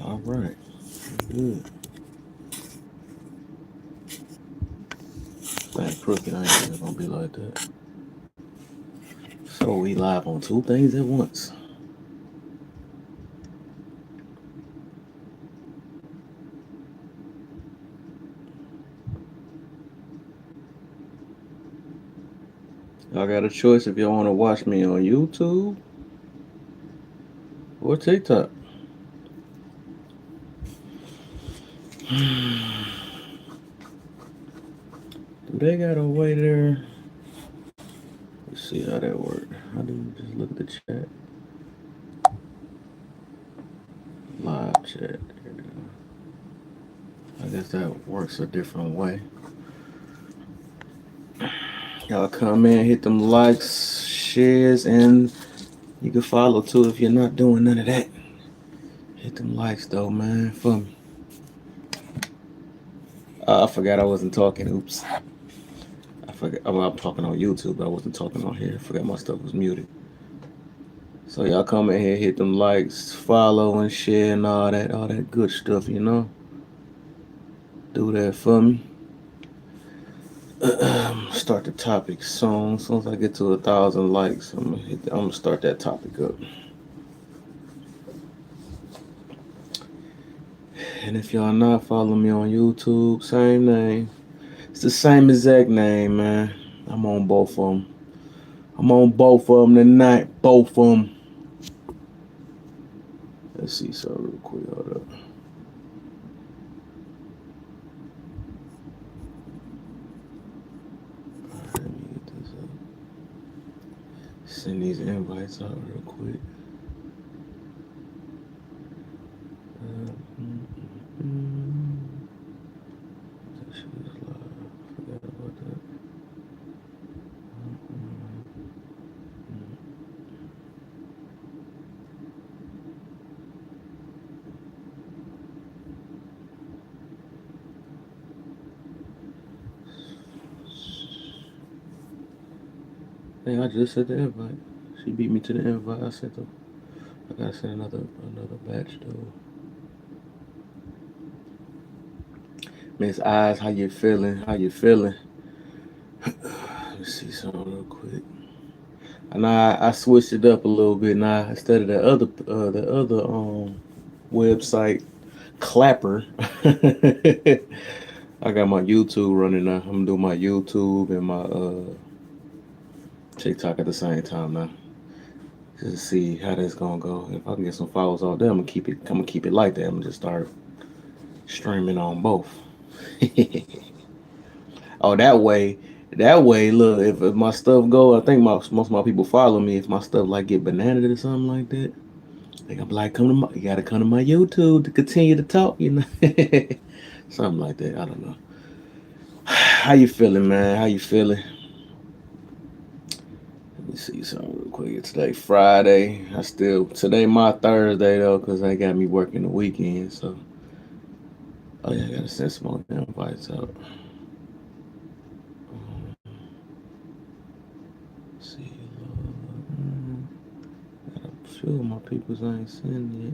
All right. Good. That crooked. I ain't think it's gonna be like that. So we live on two things at once. Y'all got a choice if y'all want to watch me on YouTube or TikTok. Do they got a way there? Let's see how that works. How do you just look at the chat? Live chat. I guess that works a different way. Y'all come in, hit them likes, shares, and you can follow too if you're not doing none of that. Hit them likes though, man, for me. I forgot I wasn't talking. Oops. I forgot. Well, I'm talking on YouTube, but I wasn't talking on here. I forgot my stuff was muted. So y'all come in here, hit them likes, follow and share and all that good stuff, you know. Do that for me. Start the topic soon. As soon as I get to 1,000 likes, I'm gonna start that topic up. And if y'all not following me on YouTube, same name. It's the same exact name, man. I'm on both of them. I'm on both of them tonight. Both of them. Let's see something real quick. Hold up. Let me get this up. Send these invites out real quick. That shit is live. Forgot about that. Hey, I just sent the invite. She beat me to the invite. I gotta send another batch though. Miss Eyes, how you feeling? How you feeling? Let's see something real quick. And I switched it up a little bit now. Instead of the other website, Clapper. I got my YouTube running now. I'm doing my YouTube and my TikTok at the same time now. Just to see how that's gonna go. If I can get some followers out there, I'm gonna keep it like that. I'm gonna just start streaming on both. Oh, that way, look, if my stuff go, I think most of my people follow me. If my stuff like get bananas or something like that, they gonna be like, you gotta come to my YouTube to continue to talk, you know, something like that. I don't know. How you feeling, man? How you feeling? Let me see something real quick. Today Friday. Today my Thursday though, cause they got me working the weekend. So, oh yeah, I gotta send some more invites out. Let's see, got a few of my peoples I ain't sending yet.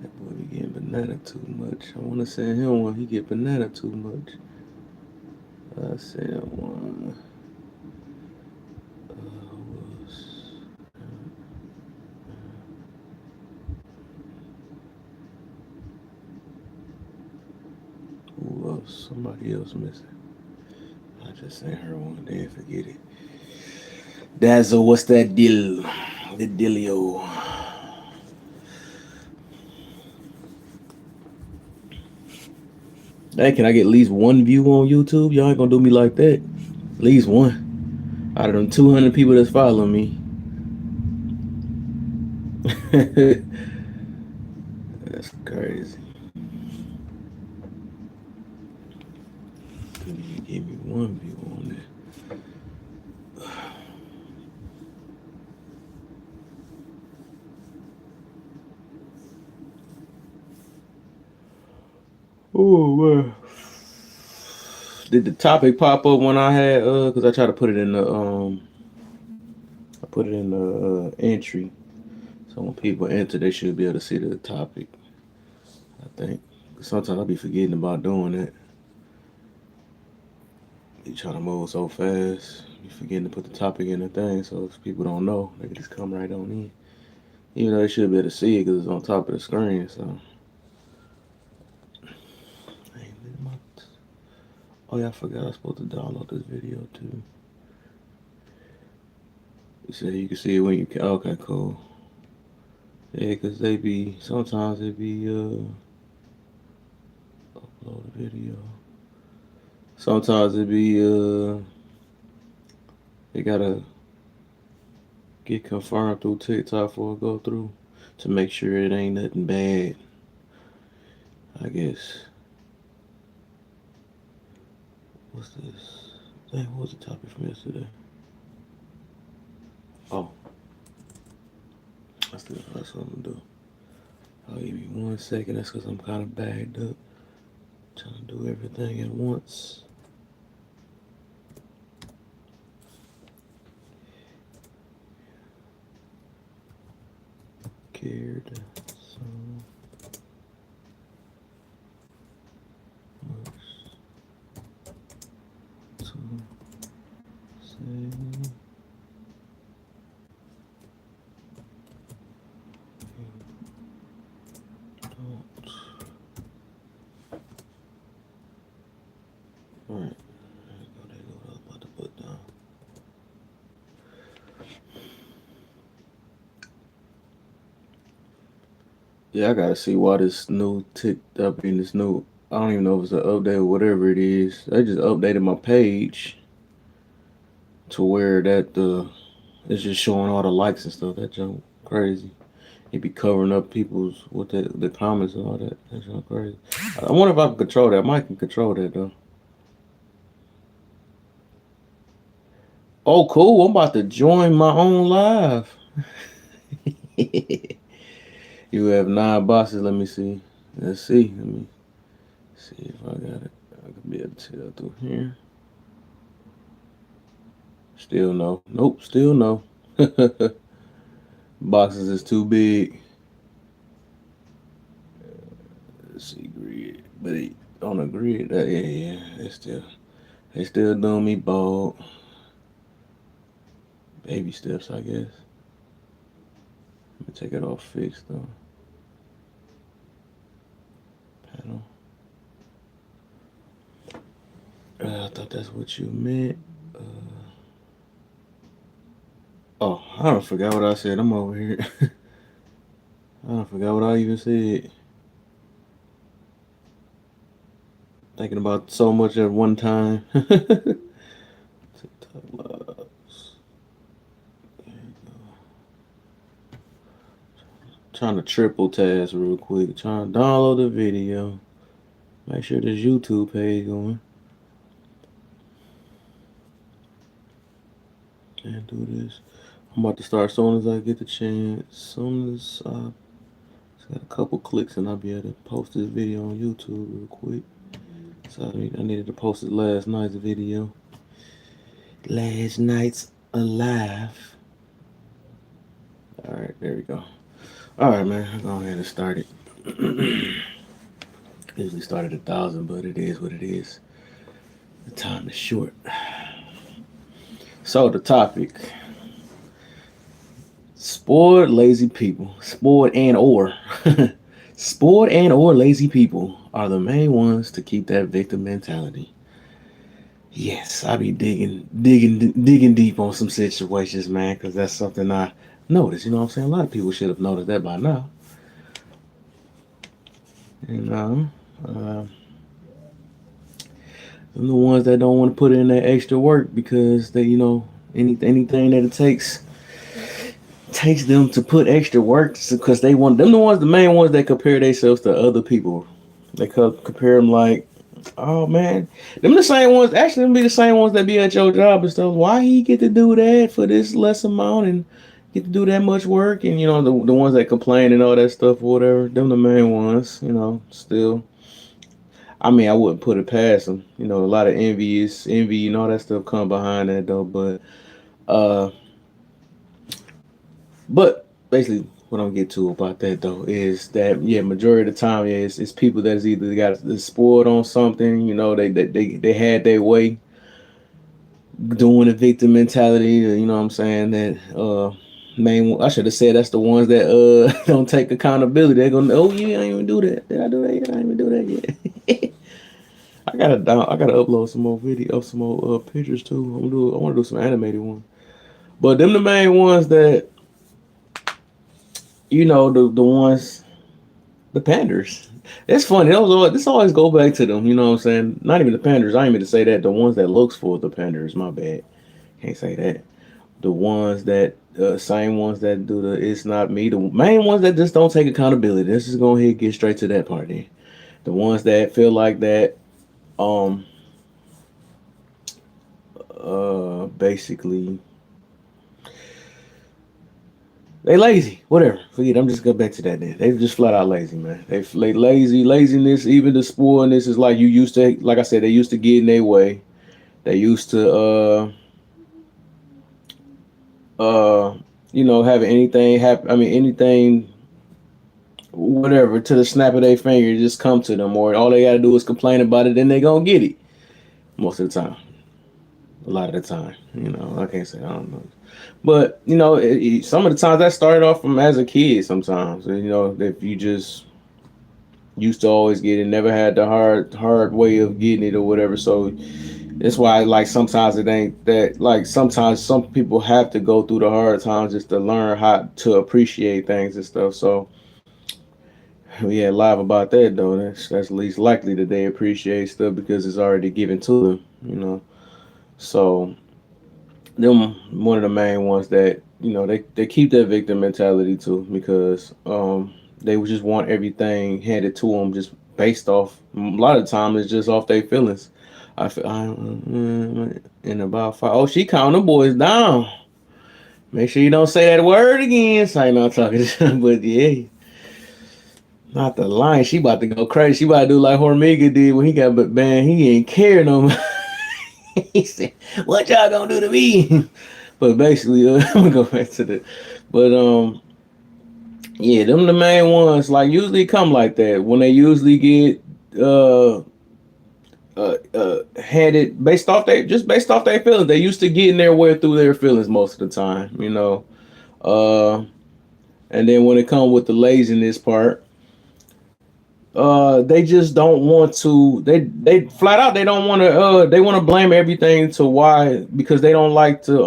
That boy be getting banana too much. I want to send him one. He get banana too much. I sent one. Who else? Somebody else missing. I just sent her one. Then forget it. Dazzle, what's that deal? The dealio. Hey, can I get at least one view on YouTube? Y'all ain't gonna do me like that. At least one. Out of them 200 people that's following me. That's crazy. Couldn't even give me one view on that. Oh man. Did the topic pop up when I had because I tried to put it in the I put it in the entry. So when people enter, they should be able to see the topic. I think. Sometimes I be forgetting about doing that. You trying to move so fast, you forgetting to put the topic in the thing, so if people don't know, they can just come right on in. Even though they should be able to see it because it's on top of the screen. So, oh yeah, I forgot I was supposed to download this video too. You said you can see it when you can. Okay, cool. Yeah, because they be sometimes it be upload a video. Sometimes it be they gotta get confirmed through TikTok before it go through to make sure it ain't nothing bad. I guess. What's this? Dang, what was the topic from yesterday? Oh, I still got something to do. I'll give you 1 second. That's because I'm kind of bagged up. Trying to do everything at once. Cared so much to say. Alright, there you go, what I was about to put down. Yeah, I gotta see why this new TikTok in this new, I don't even know if it's an update or whatever it is. They just updated my page to where that it's just showing all the likes and stuff. That junk crazy. It be covering up people's what the comments and all that. That's junk crazy. I wonder if I can control that. I might can control that though. Oh, cool. I'm about to join my own live. You have 9 boxes. Let me see. Let's see. Let me see if I got it. I could be able to tell through here. Still no. Nope. Still no. Boxes is too big. Let's see grid, but on the grid, yeah. They still doing me bald. Baby steps, I guess. Let me take it off fixed though. Panel. I thought that's what you meant. Oh, I don't forgot what I said. I'm over here. I don't forgot what I even said. Thinking about so much at one time. TikTok lives. There you go. Trying to triple task real quick. Trying to download the video. Make sure this YouTube page going. And do this. I'm about to start as soon as I get the chance. As soon as I just got a couple clicks and I'll be able to post this video on YouTube real quick. So I needed to post it last night's video. Last night's alive. Alright, there we go. Alright, man. I'll go ahead and start it. Usually start at 1,000, but it is what it is. The time is short. So the topic. Spoiled lazy people. Spoiled and or. Spoiled and or lazy people are the main ones to keep that victim mentality. Yes, I be digging deep on some situations, man, because that's something I noticed. You know what I'm saying? A lot of people should have noticed that by now. You know, I'm the ones that don't want to put in that extra work because they, anything that it takes them to put extra work because they want them the main ones that compare themselves to other people. They compare them like, oh man, them the same ones. Actually, them be the same ones that be at your job and stuff. Why he get to do that for this less amount and get to do that much work? And the ones that complain and all that stuff or whatever. Them the main ones. Still, I mean, I wouldn't put it past them. You know, a lot of envy and all that stuff come behind that though. Uh, but basically, what I'm getting to about that though is that yeah, majority of the time, yeah, it's people that's either got spoiled on something. You know, they had their way doing the victim mentality. You know what I'm saying? That I should have said that's the ones that don't take accountability. They're gonna, oh yeah, I didn't even do that. Did I do that yet? I didn't even do that yet. I gotta upload some more video, some more pictures too. I want to do some animated ones. But them the main ones that you know the ones the panders. It's funny. This always go back to them. You know what I'm saying? Not even the panders. I ain't mean to say that. The ones that looks for the panders. My bad. Can't say that. The ones that same ones that do the it's not me. The main ones that just don't take accountability. Let's just go ahead and get straight to that part. Then. The ones that feel like that. Um. Basically they lazy. Whatever. Forget. I'm just going back to that. Then they just flat out lazy, man. They lazy. Laziness. Even the spoilness is like you used to. Like I said, they used to get in their way. They used to you know, having anything happen. I mean, anything, whatever, to the snap of their finger, just come to them, or all they gotta do is complain about it, then they gonna get it. Most of the time, a lot of the time, you know, I can't say I don't know, but you know, some of the times that started off from as a kid. Sometimes, you know, if you just used to always get it, never had the hard way of getting it or whatever, so that's why, like, sometimes it ain't that. Like, sometimes some people have to go through the hard times just to learn how to appreciate things and stuff. So, yeah, live about that though. That's least likely that they appreciate stuff because it's already given to them. You know. So, them one of the main ones that you know they keep that victim mentality too because they would just want everything handed to them just based off. A lot of the time it's just off their feelings. I feel in about five. Oh, she counting the boys down. Make sure you don't say that word again. So I ain't not talking to them, but yeah, not the line. She about to go crazy. She about to do like Hormiga did when he got banned. He ain't care no more. He said, "What y'all gonna do to me?" But basically, I'm gonna go back to the. But yeah, them the main ones. Like usually come like that when they usually get handed based off their feelings. They used to getting their way through their feelings most of the time, you know. Uh, and then when it comes with the laziness part, they just don't want to. They flat out they don't want to. They want to blame everything to why because they don't like to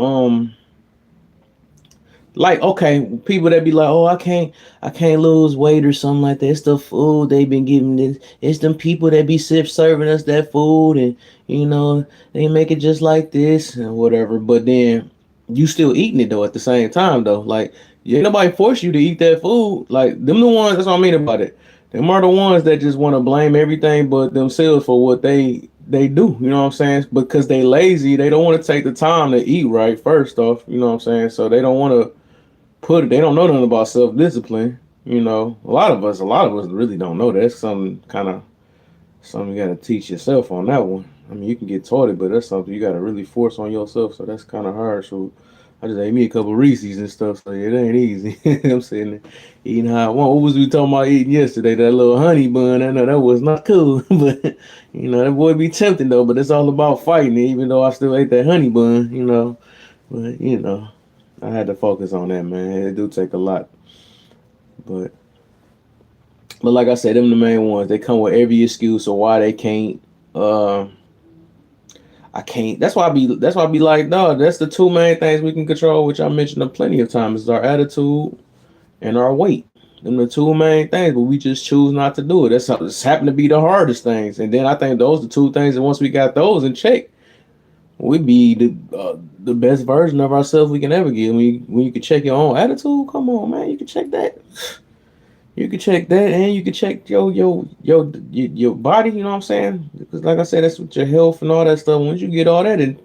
like okay people that be like oh I can't lose weight or something like that. It's the food they've been giving this. It's them people that be serving us that food and you know they make it just like this and whatever, but then you still eating it though at the same time though, like yeah, nobody force you to eat that food. Like them the ones, that's what I mean about it. Them are the ones that just want to blame everything but themselves for what they do, you know what I'm saying? Because they lazy, they don't want to take the time to eat right first off, you know what I'm saying? So they don't want to they don't know nothing about self discipline. You know, a lot of us really don't know. That's something you got to teach yourself on that one. I mean, you can get taught it, but that's something you got to really force on yourself. So that's kind of hard. So I just ate me a couple Reese's and stuff. So it ain't easy. I'm sitting there eating how I want. What was we talking about eating yesterday? That little honey bun. I know that was not cool, but you know that boy be tempting though. But it's all about fighting. Even though I still ate that honey bun, you know. But you know. I had to focus on that, man. It do take a lot, but like I said, them the main ones. They come with every excuse of why they can't. Uh, I can't. That's why I be. That's why I be like, no. That's the two main things we can control, which I mentioned plenty of times, is our attitude and our weight. Them the two main things, but we just choose not to do it. That's happen to be the hardest things. And then I think those are the two things. And once we got those in check, we be the best version of ourselves we can ever get. When you can check your own attitude, come on, man, you can check that. You can check that, and you can check your body. You know what I'm saying? Because like I said, that's with your health and all that stuff. Once you get all that, and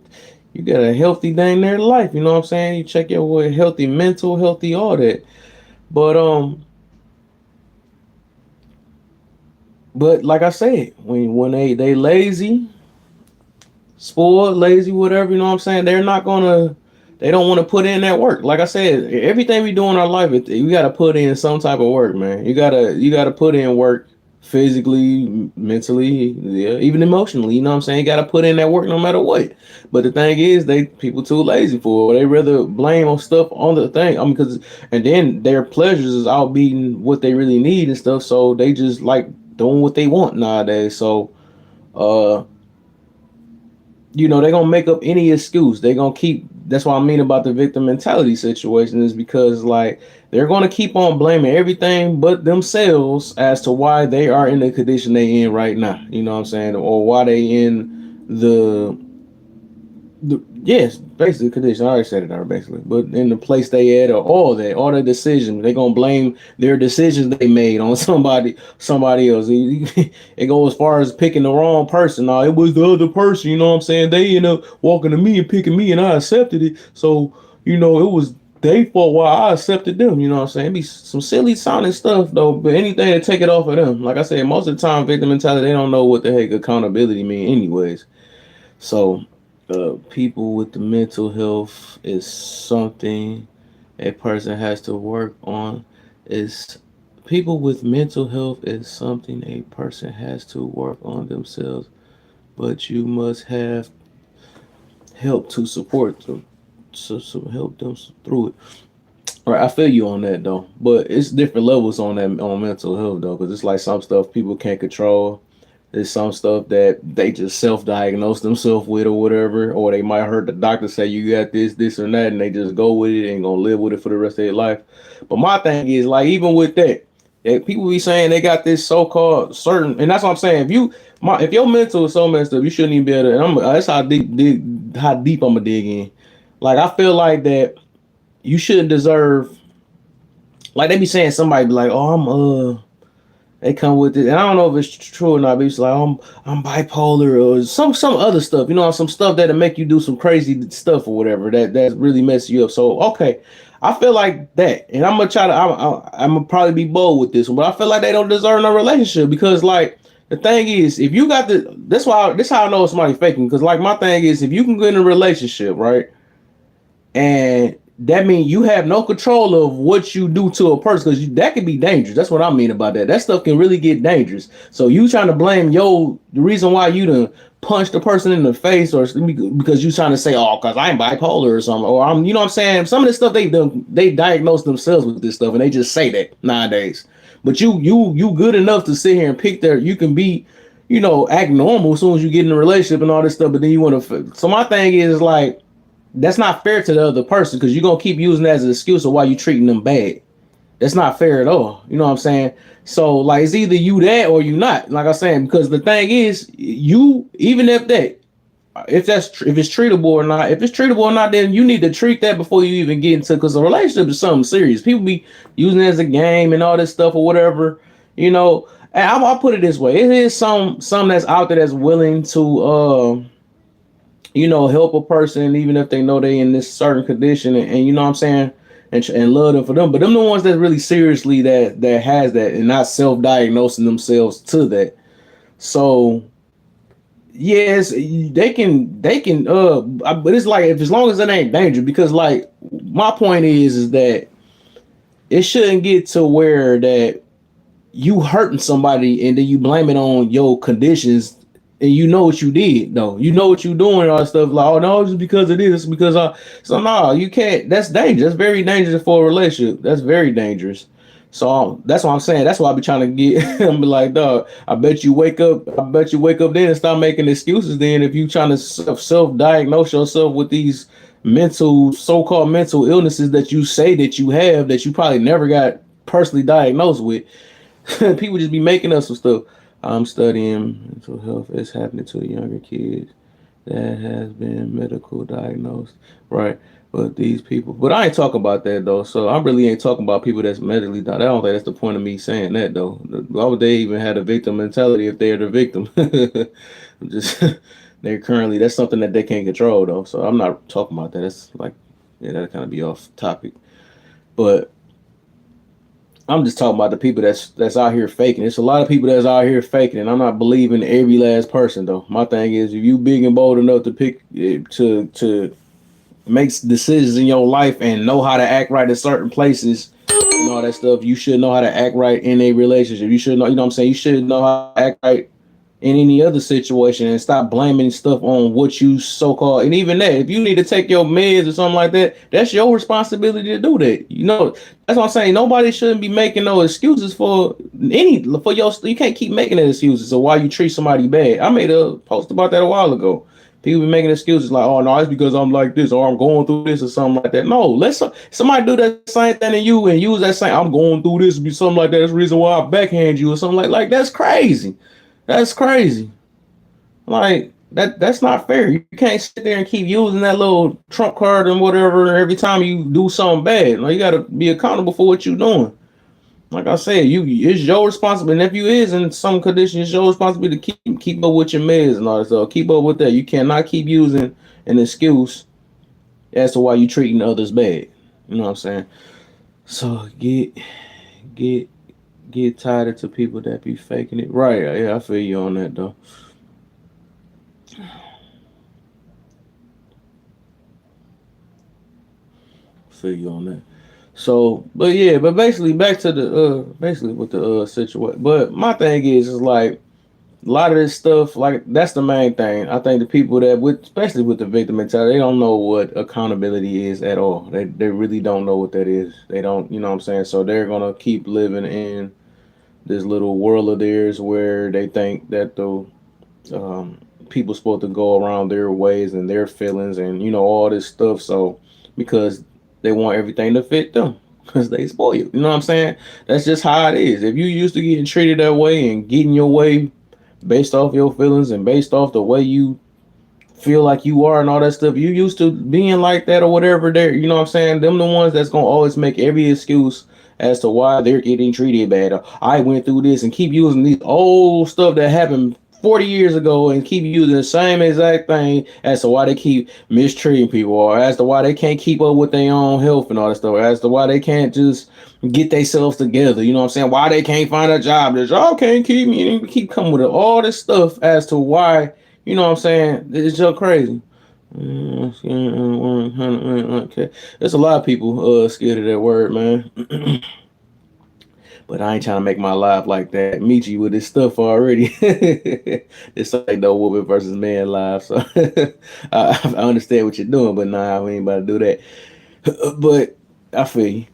you got a healthy dang there life. You know what I'm saying? You check your healthy mental, healthy all that. But But like I said, when they lazy, spoiled, lazy, whatever, you know what I'm saying? They don't want to put in that work. Like I said, everything we do in our life, we got to put in some type of work, man. You gotta put in work physically, mentally, yeah, even emotionally. You know what I'm saying? You got to put in that work no matter what. But the thing is, they people too lazy for it. They rather blame on stuff on the thing. I mean, because and then their pleasures is outbeating what they really need and stuff. So they just like doing what they want nowadays. So. Uh, they're gonna make up any excuse. They're gonna keep That's what I mean about the victim mentality situation, is because like they're gonna keep on blaming everything but themselves as to why they are in the condition they in right now. You know what I'm saying? Or why they in yes, basically condition. I already said it already, basically. But in the place they at, or all the decisions, they gonna blame their decisions they made on somebody else. It goes as far as picking the wrong person. No, it was the other person. You know what I'm saying? They end up walking to me and picking me, and I accepted it. So it was they fault why I accepted them. You know what I'm saying? It be some silly sounding stuff though, but anything to take it off of them. Like I said, most of the time, victim mentality, they don't know what the heck accountability mean, anyways. So, people with the mental health is something a person has to work on. Is People with mental health is something a person has to work on themselves, but you must have help to support them, so help them through it. All right, I feel you on that though, but it's different levels on that on mental health though, because it's like some stuff people can't control. There's some stuff that they just self-diagnose themselves with or whatever, or they might heard the doctor say you got this, or that, and they just go with it and gonna live with it for the rest of their life. But my thing is like even with that people be saying they got this so-called certain, and that's what I'm saying. If your mental is so messed up, you shouldn't even be able to. And that's how deep I'm gonna dig in. Like I feel like that you shouldn't deserve. Like they be saying somebody be like, oh, they come with it, and I don't know if it's true or not. But it's like I'm bipolar or some other stuff. Some stuff that'll make you do some crazy stuff or whatever that really mess you up. So okay, I feel like that, and I'm gonna try to. I'm gonna probably be bold with this one, but I feel like they don't deserve no relationship because like the thing is, if you got this how I know somebody faking. Because like my thing is, if you can get in a relationship, right, and that means you have no control of what you do to a person because that can be dangerous. That's what I mean about that. That stuff can really get dangerous. So you trying to blame the reason why you done punched the person in the face or because you trying to say, oh, because I'm bipolar or something, or I'm, you know what I'm saying? Some of this stuff they diagnose themselves with this stuff and they just say that nowadays. But you good enough to sit here and pick you can be, act normal as soon as you get in a relationship and all this stuff, but then you want to. So my thing is like, that's not fair to the other person because you're gonna keep using that as an excuse of why you treating them bad. That's not fair at all. You know what I'm saying? So like it's either you that or you not. Like I'm saying, because the thing is, you even if it's treatable or not, if it's treatable or not, then you need to treat that before you even get into because a relationship is something serious. People be using it as a game and all this stuff or whatever. And I'll put it this way: it is some that's out there that's willing to help a person even if they know they in this certain condition and you know what I'm saying and love them for them. But them the ones that really seriously that has that and not self-diagnosing themselves to that. So yes, but it's like if as long as it ain't dangerous because like my point is that it shouldn't get to where that you hurting somebody and then you blame it on your conditions and you know what you did though. You know what you doing and all that stuff like, oh no, it's because of this, because so no, you can't. That's dangerous. That's very dangerous for a relationship. That's very dangerous. So that's what I'm saying. That's why I be trying to get I'm be like, dog, I bet you wake up then and stop making excuses then if you trying to self-diagnose yourself with these so-called mental illnesses that you say that you have that you probably never got personally diagnosed with. People just be making up some stuff. I'm studying mental health. It's happening to younger kids that has been medical diagnosed, right? But these people, but I ain't talking about that though. So I really ain't talking about people that's medically diagnosed. I don't think that's the point of me saying that though. Why would they even have a victim mentality if they're the victim? Just they're currently that's something that they can't control though. So I'm not talking about that. That's like yeah, that kind of be off topic. But I'm just talking about the people that's out here faking. It's a lot of people that's out here faking, and I'm not believing every last person though. My thing is, if you big and bold enough to pick to make decisions in your life and know how to act right in certain places and all that stuff, you should know how to act right in a relationship. You should know, you know what I'm saying. You should know how to act right in any other situation and stop blaming stuff on what you so called. And even that, if you need to take your meds or something like that, that's your responsibility to do that. You know, that's what I'm saying. Nobody shouldn't be making no excuses for your. You can't keep making that excuses. So why you treat somebody bad? I made a post about that a while ago. People be making excuses like, "Oh no, it's because I'm like this or I'm going through this or something like that." No, let somebody do that same thing to you and use that same. I'm going through this, be something like that. That's the reason why I backhand you or something like that's crazy. That's crazy. Like that's not fair. You can't sit there and keep using that little trump card and whatever every time you do something bad. Like you gotta be accountable for what you're doing. Like I said, you it's your responsibility. And if you is in some condition, it's your responsibility to keep up with your meds and all that stuff. Keep up with that. You cannot keep using an excuse as to why you treating others bad. You know what I'm saying? So get get tired to people that be faking it. Right, yeah, I feel you on that though. Feel you on that. So, but yeah, but basically back to the basically with the situation. But my thing is like a lot of this stuff, like that's the main thing. I think the people that with especially with the victim mentality, they don't know what accountability is at all. They really don't know what that is. They don't, you know what I'm saying? So they're gonna keep living in this little world of theirs where they think that the um, people supposed to go around their ways and their feelings and all this stuff. So because they want everything to fit them, because they spoil you. You know what I'm saying? That's just how it is. If you used to getting treated that way and getting your way based off your feelings and based off the way you feel like you are and all that stuff. You used to being like that or whatever. There, you know what I'm saying? Them the ones that's gonna always make every excuse as to why they're getting treated bad. Or, I went through this and keep using these old stuff that happened 40 years ago and keep using the same exact thing as to why they keep mistreating people or as to why they can't keep up with their own health and all that stuff, or as to why they can't just get themselves together. You know what I'm saying? Why they can't find a job. The job can't keep me and keep coming with all this stuff as to why, you know what I'm saying? It's just crazy. Okay. There's a lot of people scared of that word, man. But I ain't trying to make my life like that. Meet you with this stuff already. It's like no woman versus man live. So I understand what you're doing, but nah, we ain't about to do that. But I feel you.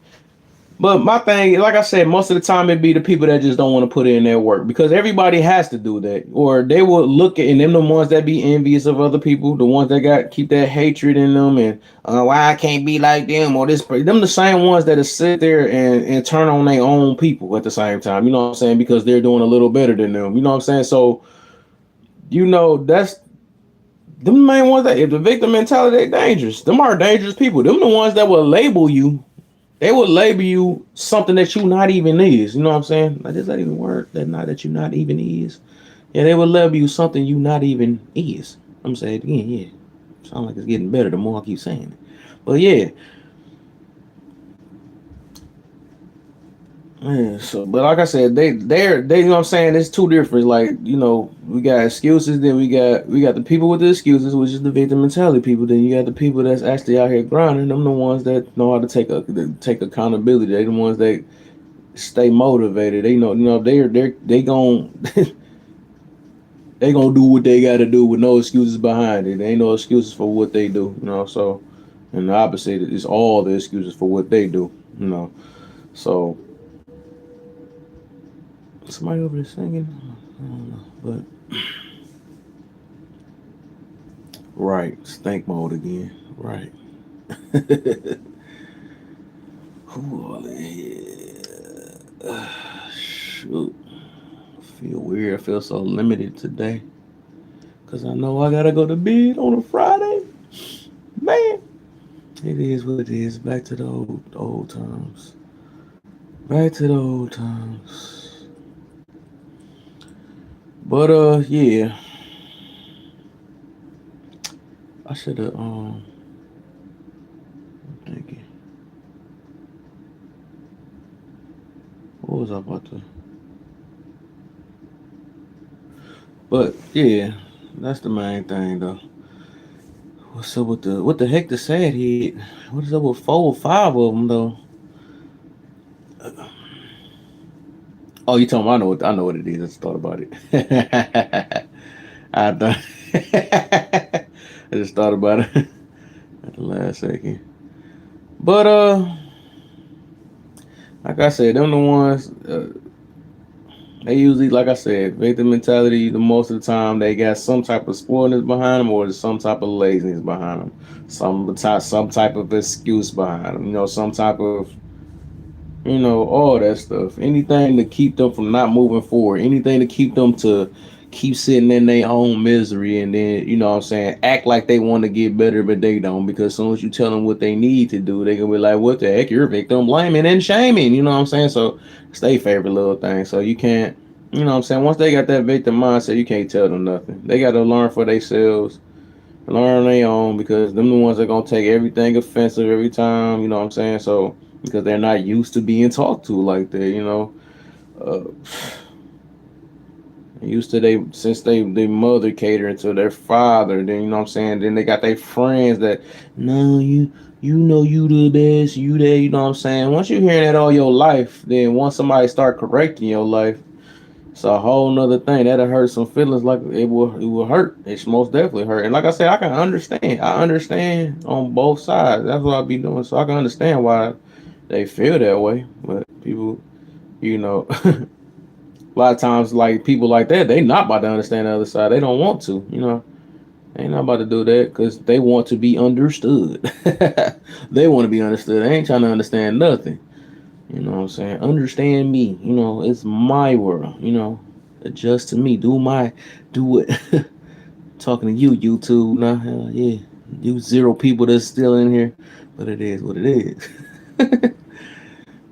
But my thing, like I said, most of the time it be the people that just don't want to put in their work because everybody has to do that, or they will look at and them the ones that be envious of other people, the ones that got keep that hatred in them, and why I can't be like them or this. Them the same ones that sit there and turn on their own people at the same time. You know what I'm saying? Because they're doing a little better than them. You know what I'm saying? So that's them the main ones that if the victim mentality, they dangerous. Them are dangerous people. Them the ones that will label you, they would label you something that you not even is. You know what I'm saying? Like, does that even work? That not that you not even is. Yeah, they would label you something you not even is. I'm saying it again. Yeah, sound like it's getting better the more I keep saying it. But yeah, yeah. So, but like I said, they you know what I'm saying. It's two different. Like we got excuses. Then we got the people with the excuses, which is the victim mentality people. Then you got the people that's actually out here grinding. Them the ones that know how to take accountability. They the ones that stay motivated. They know, they gon' they gonna do what they gotta do with no excuses behind it. There ain't no excuses for what they do. So and the opposite is all the excuses for what they do. So somebody over there singing. I don't know, but right, stink mode again. Right. Who all in here? Shoot, I feel weird. I feel so limited today. Cause I know I gotta go to bed on a Friday. Man, it is what it is. Back to the old times. Back to the old times. But yeah, I should have thinking. was I about to? But yeah, that's the main thing though. What's up with the what the heck the sad hit? What is up with 4 or 5 of them though? Oh, you talking? I know what it is. I just thought about it. I thought I just thought about it at the last second. But like I said, them the ones. They usually, like I said, victim mentality. The most of the time, they got some type of spoilness behind them, or some type of laziness behind them, some type of excuse behind them. Some type of all that stuff. Anything to keep them from not moving forward. Anything to keep them to keep sitting in their own misery, and then what I'm saying, act like they want to get better, but they don't. Because as soon as you tell them what they need to do, they gonna be like, "What the heck? You're victim blaming and shaming." You know what I'm saying? So it's their favorite little thing. So you can't. You know what I'm saying? Once they got that victim mindset, you can't tell them nothing. They got to learn for themselves, learn on their own, because them the ones that gonna take everything offensive every time. You know what I'm saying? So because they're not used to being talked to like that. Uh, used to they since they mother catering to their father. Then what I'm saying. Then they got their friends that no you the best, you there. You know what I'm saying. Once you hearing that all your life, then once somebody start correcting your life, it's a whole nother thing. That'll hurt some feelings. Like it will hurt. It's most definitely hurt. And like I said, I can understand. I understand on both sides. That's what I be doing. So I can understand why they feel that way. But people, a lot of times, like people like that, they not about to understand the other side. They don't want to. They ain't not about to do that because they want to be understood. They want to be understood. They ain't trying to understand nothing. You know what I'm saying? Understand me. It's my world. Adjust to me. Do it. Talking to you, YouTube. Now, hell yeah. You zero people that's still in here. But it is what it is.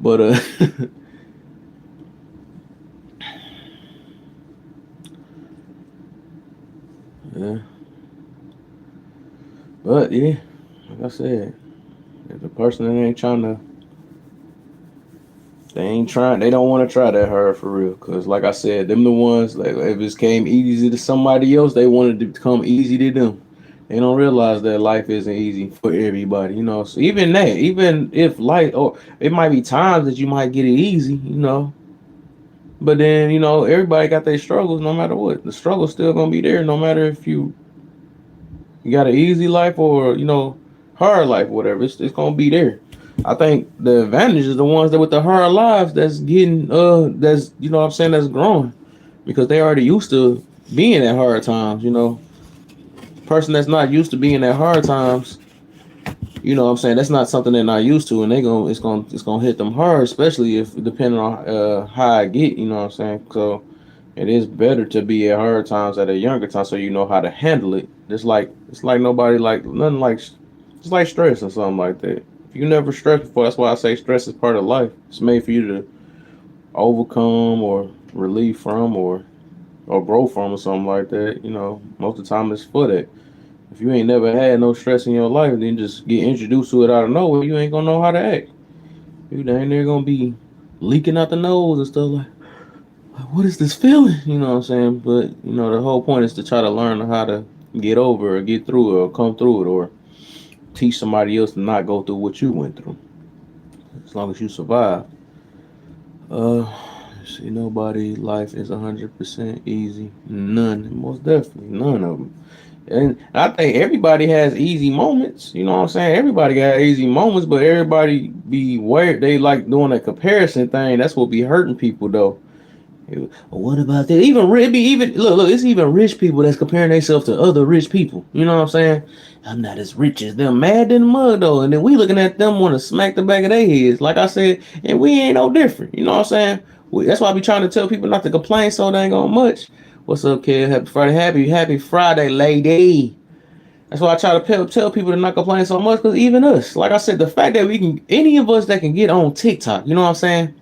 But, yeah. But, yeah. Like I said, if the person that ain't trying to they ain't trying. They don't want to try that hard for real. Cause like I said, them the ones. Like if it came easy to somebody else, they wanted it to come easy to them. They don't realize that life isn't easy for everybody. So even that, even if life, or it might be times that you might get it easy. But then everybody got their struggles. No matter what, the struggle's still gonna be there. No matter if you got an easy life or hard life, whatever. It's gonna be there. I think the advantage is the ones that with the hard lives that's getting that's what I'm saying, that's growing, because they already used to being at hard times. Person that's not used to being at hard times, what I'm saying, that's not something they're not used to, and it's gonna hit them hard, especially if depending on how I get. You know what I'm saying? So it is better to be at hard times at a younger time, so you know how to handle it. It's like nobody like nothing like it's like stress or something like that. If you never stressed before, that's why I say stress is part of life. It's made for you to overcome or relieve from or grow from or something like that. Most of the time it's for that. If you ain't never had no stress in your life, then just get introduced to it out of nowhere, you ain't gonna know how to act. You dang near gonna be leaking out the nose and stuff like, what is this feeling? You know what I'm saying? But the whole point is to try to learn how to get over or get through it or come through it, or teach somebody else to not go through what you went through. As long as you survive. Uh, see, nobody life is 100% easy. None, most definitely, none of them. And I think everybody has easy moments. You know what I'm saying? Everybody got easy moments, but everybody be weird. They like doing a comparison thing. That's what be hurting people though. What about that? Even look, it's even rich people that's comparing themselves to other rich people. You know what I'm saying? I'm not as rich as them. Mad in the mud though, and then we looking at them want to smack the back of their heads. Like I said, and we ain't no different. You know what I'm saying? That's why I be trying to tell people not to complain so dang on much. What's up, kid? Happy Friday, happy Friday, lady. That's why I try to tell people to not complain so much, because even us, like I said, the fact that any of us that can get on TikTok, you know what I'm saying?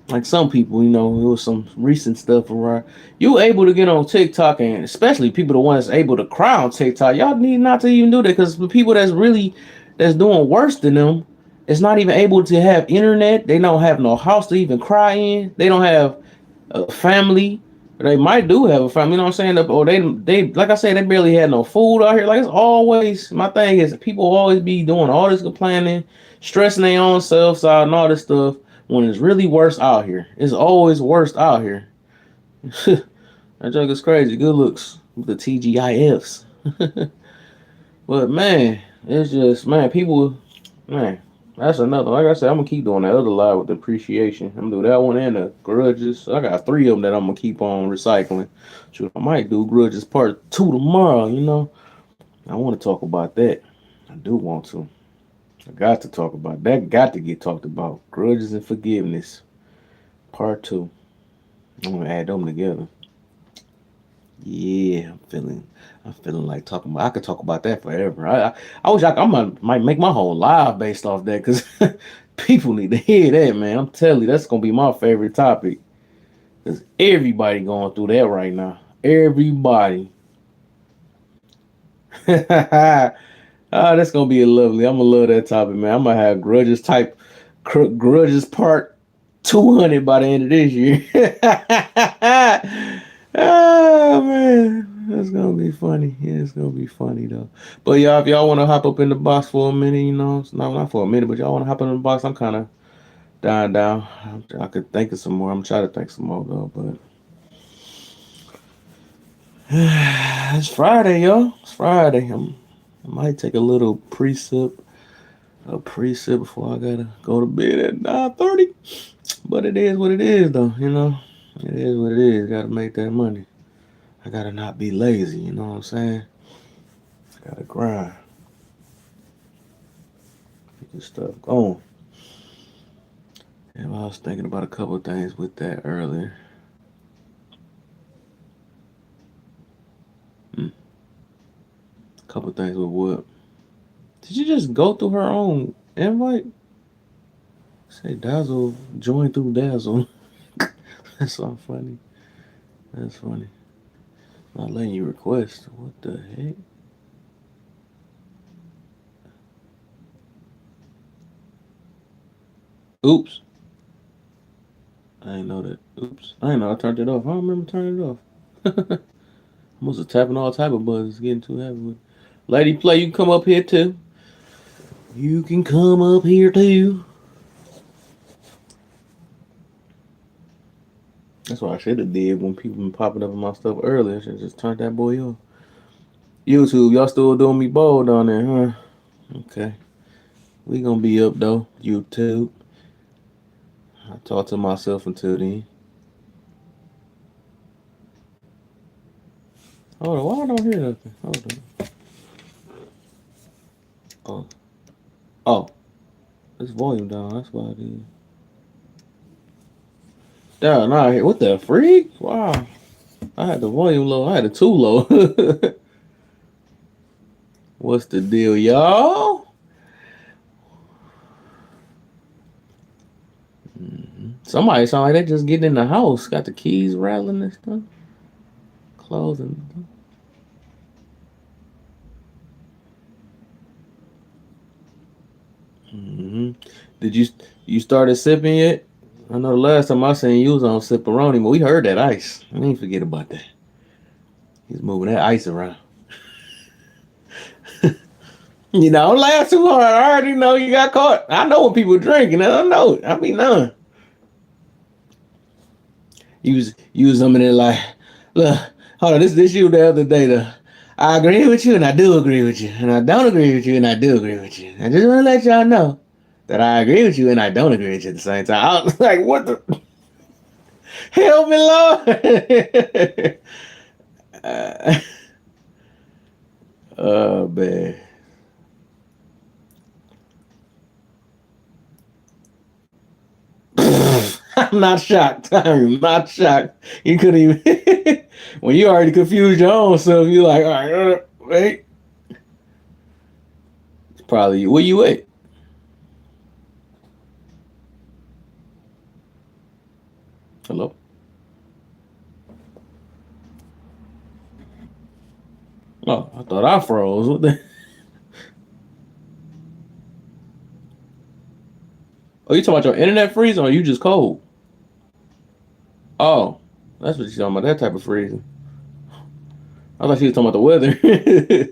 Like some people, it was some recent stuff around. You able to get on TikTok, and especially people the ones able to cry on TikTok. Y'all need not to even do that, because the people that's doing worse than them, It's not even able to have internet. They don't have no house to even cry in. They don't have a family. They might do have a family, you know what I'm saying? Or they like I said, they barely had no food out here. Like it's always my thing is people always be doing all this complaining, stressing their own selves out and all this stuff when it's really worse out here. It's always worse out here. That joke is crazy. Good looks with the TGIFs. But man, it's just man, people man, that's another. Like I said, I'm gonna keep doing that other live with the appreciation. I'm gonna do that one and the grudges. I got three of them that I'm gonna keep on recycling. Shoot, I might do grudges part two tomorrow. You know, I want to talk about that. I do want to. I got to talk about that. Got to get talked about grudges and forgiveness part two. I'm gonna add them together. Yeah, I'm feeling like talking about. I could talk about that forever. I wish might make my whole live based off that because people need to hear that, man. I'm telling you, that's gonna be my favorite topic because everybody going through that right now. Everybody. Oh, that's gonna be a lovely. I'm gonna love that topic, man. I'm gonna have grudges part 200 by the end of this year. Oh man, that's gonna be funny. Yeah, it's gonna be funny though. But y'all, if y'all want to hop up in the box for a minute, you know, it's not for a minute, but y'all want to hop in the box. I'm kind of dying down. I could think of some more. I'm trying to think some more though, but it's Friday, y'all. It's Friday. I might take a pre-sip before I gotta go to bed at 9:30. But it is what it is, though. You know, it is what it is. Gotta make that money. I gotta not be lazy. You know what I'm saying? Gotta grind. Get this stuff going. And I was thinking about a couple of things with that earlier. A couple of things with what? Did you just go through her own invite? Say Dazzle join through Dazzle. That's so funny. That's funny. Not letting you request. What the heck? Oops. I didn't know that. Oops. I didn't know I turned it off. I don't remember turning it off. I must have tapping all type of buttons, getting too heavy with. Lady Play, you can come up here too. You can come up here too. That's what I should have did when people been popping up in my stuff earlier. I should just turned that boy off. YouTube, y'all still doing me bold on there, huh? Okay. We gonna be up though. YouTube. I talk to myself until then. Hold on, why I don't hear nothing? Hold on. Oh. Oh. It's volume down. That's why it is. Down, nah, what the freak? Wow. I had the volume low. I had it too low. What's the deal, y'all? Somebody sound like they just getting in the house. Got the keys rattling and stuff. Closing. Mm-hmm. Did you started sipping yet? I know the last time I seen you was on Sipperoni, but we heard that ice. I didn't forget about that. He's moving that ice around. You know, don't laugh too hard. I already know you got caught. I know when people drinking. I don't know. I mean, none. You was something there like, look, hold on, this you the other day though. I agree with you and I do agree with you. And I don't agree with you and I do agree with you. I just wanna let y'all know that I agree with you and I don't agree with you at the same time. I was like, what the help me, Lord? uh, oh man. I'm not shocked. I'm not shocked. You couldn't even when you already confused your own self, you like, all right, wait. It's probably where you at? Hello? Oh, I thought I froze. What the Oh, you talking about your internet freezing or you just cold? Oh, that's what you talking about. That type of freezing. I thought she was talking about the weather.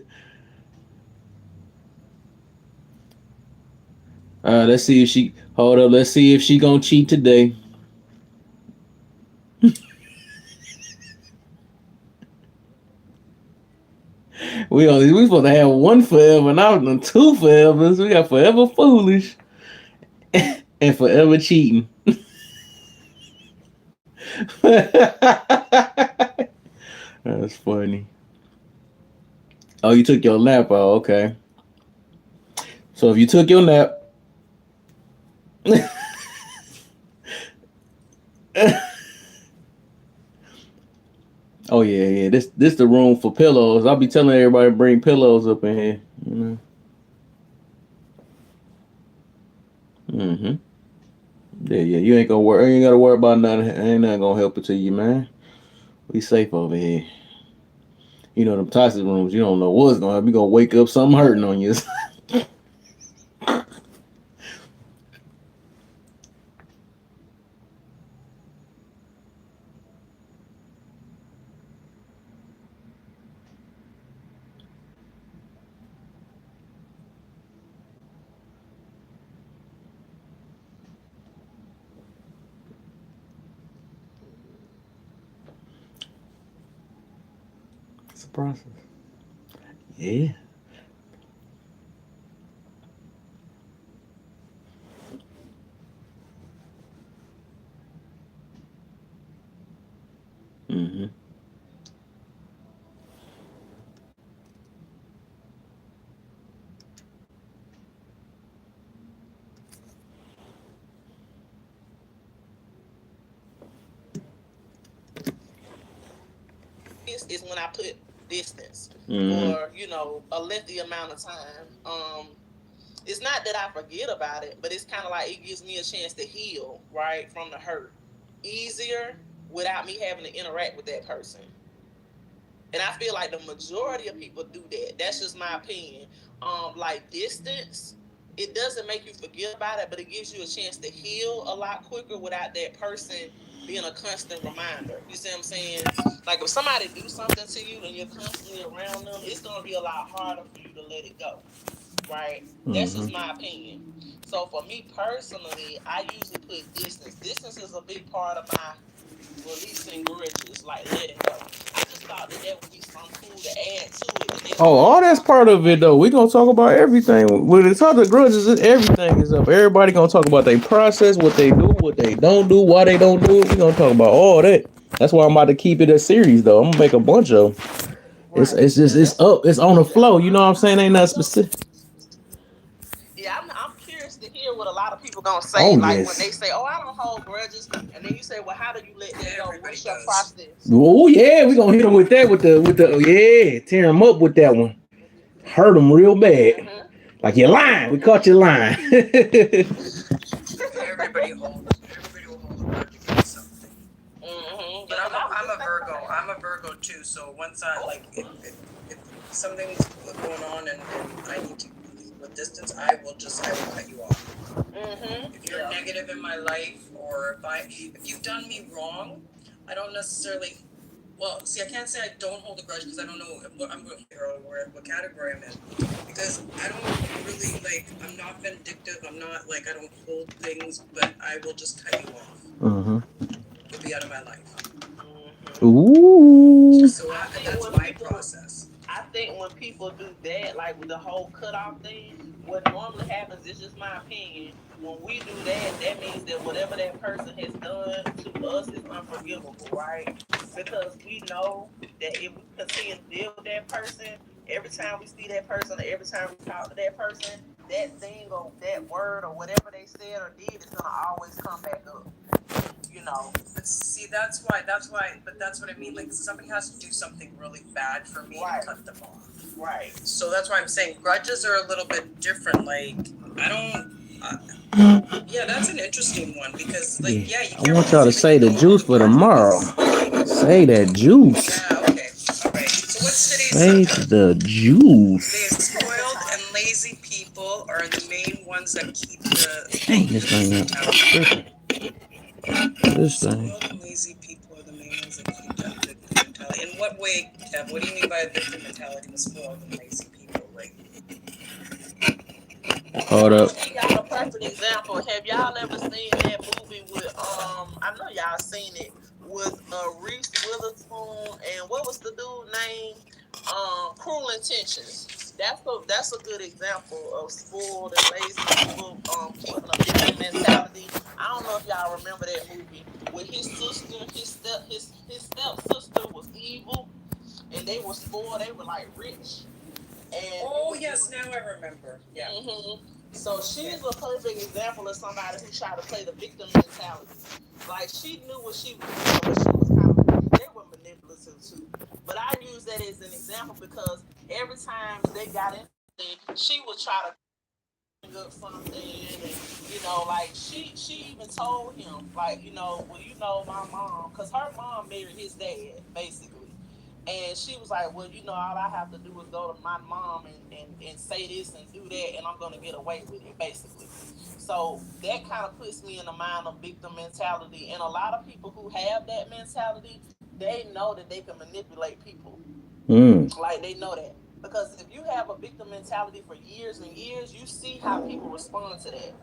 Let's see if she hold up. Let's see if she gonna cheat today. We supposed to have one forever, now done two forevers. We got forever foolish and forever cheating. That's funny. Oh, you took your nap. Oh, okay. So if you took your nap, oh yeah. This the room for pillows. I'll be telling everybody to bring pillows up in here. You know. Mm-hmm. Yeah. You ain't gonna worry. You ain't gotta worry about nothing. Ain't nothing gonna help it to you, man. We safe over here. You know them toxic rooms. You don't know what's gonna happen. You gonna wake up something hurting on you. It's a process. Yeah. Mm-hmm. Is when I put distance Mm-hmm. or a lengthy amount of time. It's not that I forget about it, but it's kind of like it gives me a chance to heal right from the hurt easier without me having to interact with that person. And I feel like the majority of people do that. That's just my opinion. Like distance, it doesn't make you forget about it, but it gives you a chance to heal a lot quicker without that person being a constant reminder. You see what I'm saying? Like if somebody do something to you and you're constantly around them, it's gonna be a lot harder for you to let it go. Right? That's Mm-hmm. just my opinion. So for me personally, I usually put distance. Distance is a big part of my releasing grudges, like letting go. I just thought that that would be something cool to add to it, and then we Oh, can all just that's talk part about of it like, though. We gonna talk about everything. When it's talk the grudges, everything is up. Everybody gonna talk about their process, what they do, what they don't do, why they don't do it. We gonna talk about all that. That's why I'm about to keep it a series though. I'm gonna make a bunch of them. right. It's just it's up. It's on the flow. You know what I'm saying? Ain't nothing specific. Yeah, I'm curious to hear what a lot of people gonna say. Oh Like when yes. they say, "Oh, I don't hold grudges," and then you say, "Well, how do you let that go? What's your process?" Oh yeah, we gonna hit them with that with the yeah, tear them up with that one. Hurt them real bad. Mm-hmm. Like you're lying. We caught you lying. Everybody will hold a grudge against something. Mm-hmm. But Yeah, because I was I'm just a thinking about Virgo. that. I'm a Virgo too. So once I Oh. like if something's going on and I need to leave with distance, I will cut you off. Mm-hmm. If you're Yeah. negative in my life, or if you've done me wrong, I don't necessarily. Well, see, I can't say I don't hold a grudge because I don't know what I'm going or what category I'm in. Because I don't really like. I'm not vindictive. I'm not like I don't hold things, but I will just cut you off. Mm-hmm. You'll be out of my life. Mm-hmm. Ooh. So I think that's when my people process. I think when people do that, like with the whole cutoff thing, what normally happens is just my opinion. When we do that, that means that whatever that person has done to us is unforgivable, right? Because we know that if we continue to deal with that person, every time we see that person or every time we talk to that person, that thing or that word or whatever they said or did is gonna always come back up. You know. But see, but that's what I mean. Like, somebody has to do something really bad for me to Right. cut them off. Right. So that's why I'm saying grudges are a little bit different. Like, I don't. Yeah, that's an interesting one because, like, Yeah. yeah, you I can't want really y'all say to that you say the don't hold juice a for grudge tomorrow. because, like, Say that juice. yeah, okay, all right. So what's today's Say subject? the Today is juice. spoiled and lazy people are the main ones that keep the Dang, this thing victim up. mentality. This So thing. all the lazy people are the main ones that keep that victim mentality. In what way, Kev? What do you mean by a victim mentality was spoiled and lazy people? Like, Hold I'm up. gonna give y'all a perfect example. Have y'all ever seen that movie with I know y'all seen it with Reese Witherspoon and what was the dude name? Cruel Intentions. That's a good example of spoiled and lazy people keeping a victim mentality. I don't know if y'all remember that movie with his sister, his stepsister was evil and they were spoiled, they were like rich and oh yes, now I remember. Yeah. so she's a perfect example of somebody who tried to play the victim mentality. Like she knew what she was doing, but she was kind of they were manipulative too. But I use that as an example because every time they got in, she would try to bring up something, and like she even told him like well my mom, because her mom married his dad basically. And she was like, well, all I have to do is go to my mom and say this and do that, and I'm going to get away with it, basically. So that kind of puts me in the mind of victim mentality. And a lot of people who have that mentality, they know that they can manipulate people. Like, they know that. Because if you have a victim mentality for years and years, you see how people respond to that.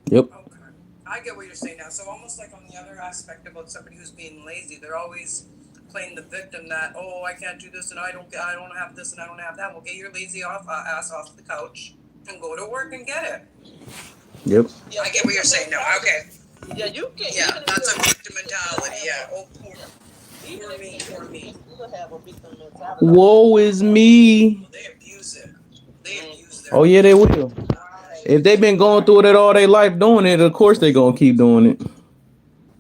Yep. Okay. I get what you're saying now. So almost like on the other aspect about somebody who's being lazy, they're always playing the victim that, oh, I can't do this and I don't have this and I don't have that. Well, get your lazy ass off the couch and go to work and get it. Yep. Yeah, I get what you're saying now. Okay. Yeah, you can. Yeah, Even that's if a victim mentality. Yeah. Oh, poor me, poor you me. can still have a victim mentality. Woe is me. Well, they abuse it. They abuse their. Oh yeah, they will. Right. If they've been going through it all their life doing it, of course they gonna keep doing it.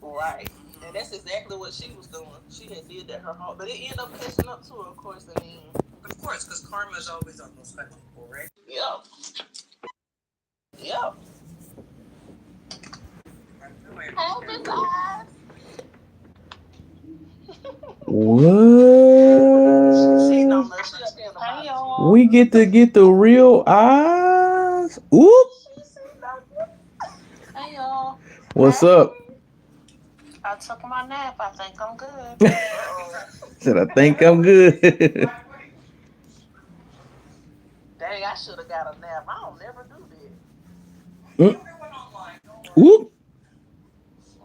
Right. And that's exactly what she was doing. She had did that her whole, but it ended up catching up to her, of course, in the end. Of course, because karma is always on those kind of people, right? Yep. Yep. Hey, Miss Eyes. What? Hey, y'all. We get to get the real eyes. Oop. Hey, y'all. What's up? I took my nap. I think I'm good. Said I think I'm good. Dang, I should have got a nap. I don't never do that. Mm. Oop.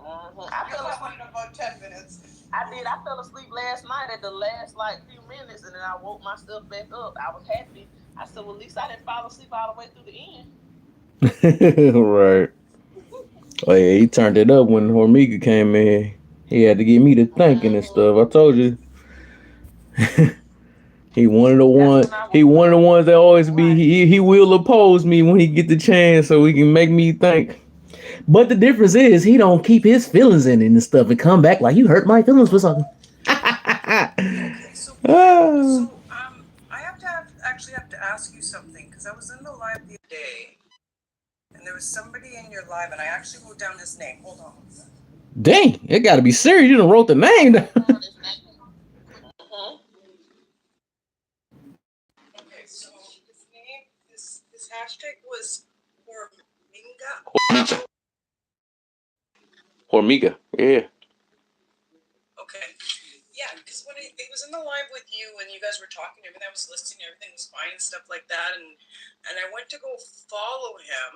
I fell asleep in about 10 minutes. I did. I fell asleep last night at the last like few minutes, and then I woke myself back up. I was happy. I said, "Well, at least I didn't fall asleep all the way through the end." Right. Oh yeah, he turned it up when Hormiga came in. He had to get me to thinking and stuff. I told you. He one of the one. He one of the ones that always be. He will oppose me when he get the chance, so he can make me think. But the difference is he don't keep his feelings in it and stuff and come back like you hurt my feelings for something. Okay, so I actually have to ask you something because I was in the live the other day, and there was somebody in your live, and I actually wrote down his name. Hold on. Dang, it got to be serious. You done wrote the name down. Okay, so his name, his hashtag was Horminga. Hormiga, yeah. Okay. Yeah, because when it was in the live with you and you guys were talking, everything I was listening, everything was fine and stuff like that, and I went to go follow him,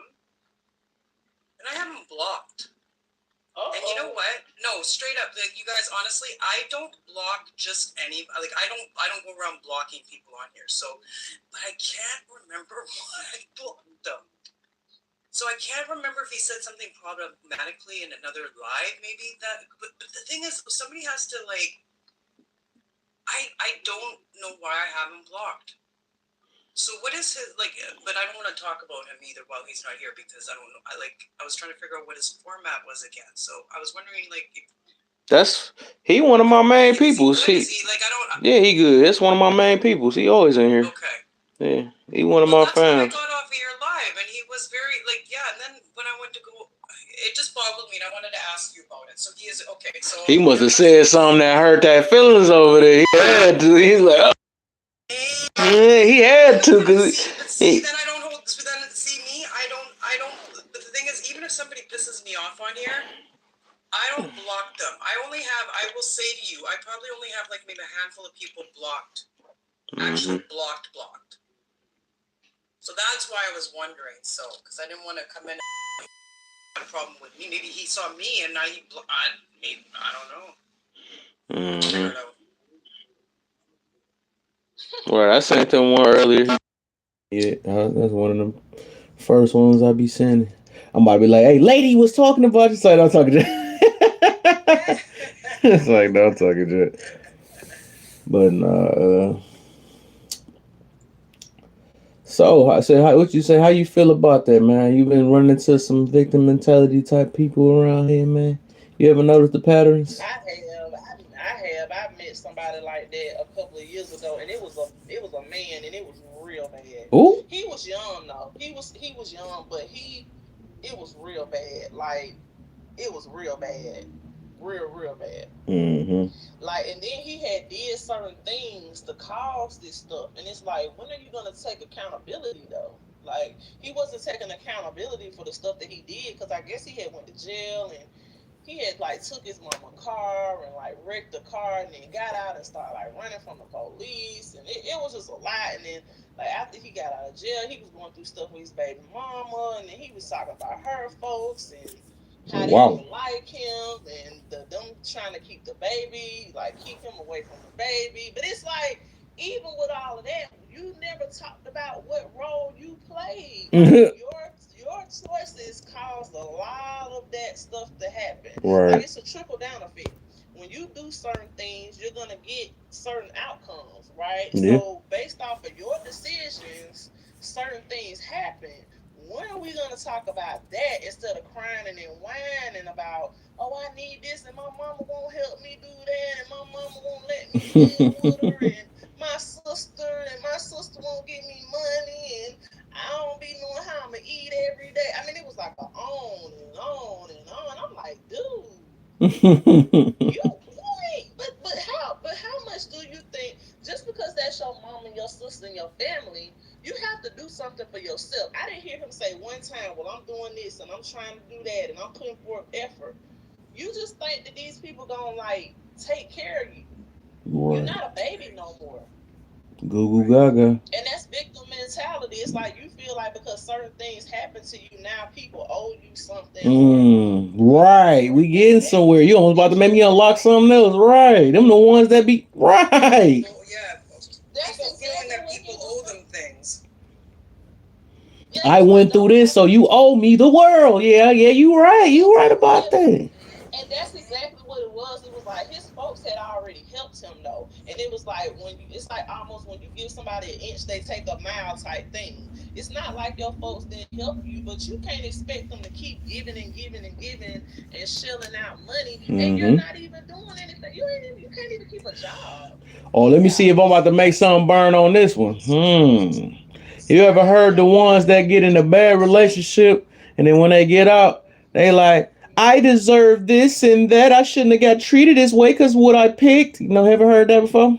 and I have him blocked. And you know what? No, straight up, like you guys, honestly, I don't block just any. Like I don't go around blocking people on here. So, but I can't remember why I blocked them. So I can't remember if he said something problematically in another live, maybe that. But the thing is, somebody has to like. I don't know why I have him blocked. So what is his like? But I don't want to talk about him either while he's not here because I don't know. I was trying to figure out what his format was again. So I was wondering like. That's he one of my main people. Is he like I don't. Yeah, he good. That's one of my main people. He always in here. Okay. Yeah, he one of my That's when I fans. got off of your live, and he was very like yeah. And then when I went to go, it just boggled me, and I wanted to ask you about it. So he is okay. So He must have said something that hurt that feelings over there. He had to. He's like, oh. Yeah, he had to. Cause see, then I don't hold. Then see me, I don't. But the thing is, even if somebody pisses me off on here, I don't block them. I will say to you, I probably only have like maybe a handful of people blocked. Actually blocked. So that's why I was wondering. So, because I didn't want to come in and have a problem with me. Maybe he saw me and now he blocked. Maybe, I don't know. Figure it out. Well, I sent him one earlier. Yeah, that's one of them first ones I be sending. I'm about to be like, hey, lady was talking about you. It's like, I'm talking to It's like, no, I'm talking to But, so I said, what you say? How you feel about that, man? You been running into some victim mentality type people around here, man. You ever noticed the patterns? I have. I met somebody like that a couple of years ago, and it was a man, and it was real bad. Ooh. He was young though. He was young, but it was real bad. Like it was real bad, real bad. Mm-hmm. Like, and then he had did certain things to cause this stuff, and it's like, when are you gonna take accountability though? Like, he wasn't taking accountability for the stuff that he did, because I guess he had went to jail, and he had like took his mama car and like wrecked the car, and then got out and started like running from the police, and it was just a lot. And then like after he got out of jail, he was going through stuff with his baby mama, and then he was talking about her folks and how they Wow. didn't like him, and them trying to keep the baby, like keep him away from the baby. But it's like, even with all of that, you never talked about what role you played. Like your choices caused a lot of that stuff to happen. Like, Right. it's a trickle down effect. When you do certain things, you're gonna get certain outcomes, right? Yeah. So based off of your decisions, certain things happen. When are we gonna talk about that instead of crying and then whining about, oh, I need this and my mama won't help me do that, and my mama won't let me live with her, and my sister won't give me money, and I don't be knowing how I'm gonna eat every day. I mean, it was like a on and on and on. I'm like, dude, you ain't. But how much do you think, just because that's your mom and your sister and your family, you have to do something for yourself? I didn't hear him say one time, well, I'm doing this and I'm trying to do that and I'm putting forth effort. You just think that these people gonna like take care of you. You're Right. not a baby no more. Google Gaga. And that's victim mentality. It's like, you feel like because certain things happen to you, now people owe you something, Right. We getting somewhere. You almost about to make me unlock something else. Right. Them the ones that be right. Well, yeah. that's People feeling exactly that what he people was owe saying. them things. Yeah, I he's like, went through don't this, so owe you me. owe me the world. Yeah, yeah, you right. You right about Yeah, that. and that's exactly what it was. It was like his folks had already helped him though, and it was like, it's like almost when you give somebody an inch, they take a mile type thing. It's not like your folks didn't help you, but you can't expect them to keep giving and giving and giving and shelling out money, and you're Mm-hmm. not even doing anything. You can't even keep a job. Oh, let me see Yeah, if I'm about to make something burn on this one. You ever heard the yeah. ones that get in a bad relationship and then when they get out, they like, I deserve this and that. I shouldn't have got treated this way because what I picked. You know, ever heard that before?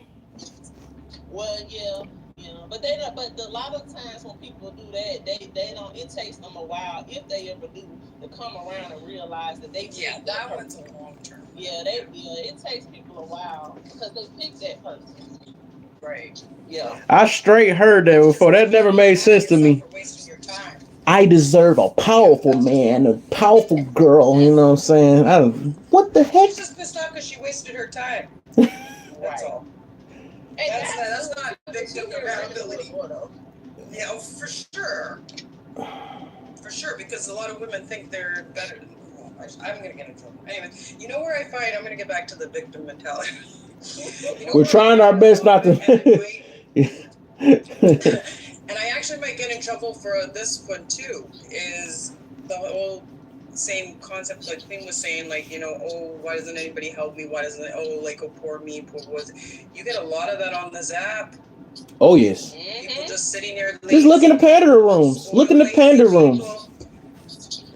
Well, yeah, yeah, but they don't. But a lot of times when people do that, they don't. It takes them a while, if they ever do, to come around and realize that they Yeah, picked that that one's a person. long term one. Yeah, Yeah. it takes people a while because they picked that person. Right. Yeah. I straight heard that Which is before. That you never can't be made mad at sense to yourself me. for wasting your time. I deserve a Yeah, powerful that's what. man, a powerful girl. You know what I'm saying? What the She's heck? just pissed off because she wasted her time. That's Right. all. And That's guys not do it too, but victim she did it a accountability. little more though. Yeah, oh, for sure. For sure, because a lot of women think they're better. I'm going to get in trouble. Anyway, you know where I find, I'm going to get back to the victim mentality. You know We're where I trying our find a best lot not of it, and it to. might, and I actually might get in trouble for this one too, is the whole same concept like Queen was saying, like, oh, why doesn't anybody help me? Why doesn't, oh, like, oh, poor me, poor was. You get a lot of that on this app. Oh yes. People just sitting there, Just look in lazy the panda people, rooms. Look in spoiled, the lazy panda rooms. people.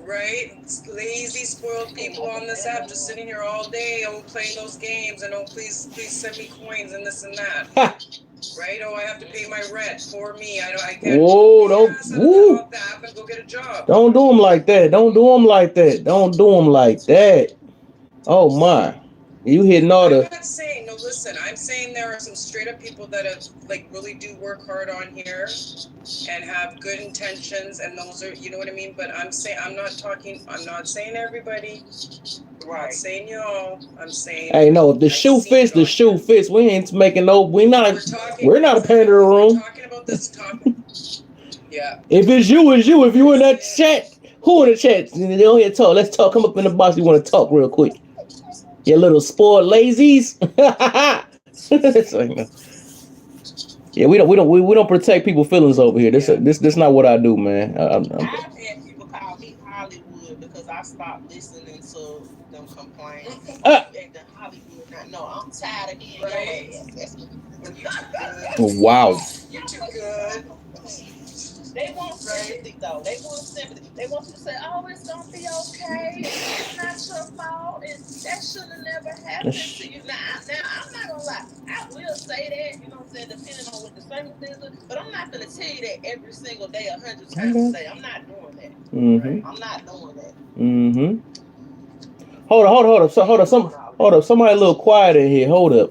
Right? Lazy, spoiled people on this app just sitting here all day, playing those games, and please send me coins and this and that. Ha! right? Oh, I have to pay my rent for me. I can't Whoa, get don't, ass out of the woo. off the app and go get a job. Don't do them like that. Don't do them like that. Don't do them like that. Oh my. You hitting all I'm the. not saying no. Listen, I'm saying there are some straight up people that have like really do work hard on here and have good intentions, and those are, you know what I mean. But I'm saying I'm not talking. I'm not saying everybody. I'm not saying y'all. I'm saying. Hey, no, if the I've shoe seen fits, it the on shoe here. fits. We ain't making no. We're talking. We're not a Exactly. pandering We're room. talking about this topic. Yeah. If it's you, it's you. If you in that chat, who in the chat? They don't hear talk. Let's talk. Come up in the box. We want to talk real quick. You little spoiled lazies. It's like, no. Yeah, we don't protect people's feelings over here. This not what I do, man. I've had people call me Hollywood because I stopped listening to them complain. Oh, uh, you acting Hollywood now? No, I'm tired of hearing your ass. That's what you wow. You're too good. They want sympathy though. They want sympathy. They want you to say, "Oh, it's gonna be okay. It's not your fault. That should have never happened to you." Now, I'm not gonna lie. I will say that, you know what I'm saying, depending on what the circumstances. But I'm not gonna tell you that every single day, 100 times a day. I'm not doing that. Mm-hmm. I'm not doing that. Mm-hmm. Hold up. Somebody a little quiet in here. Hold up.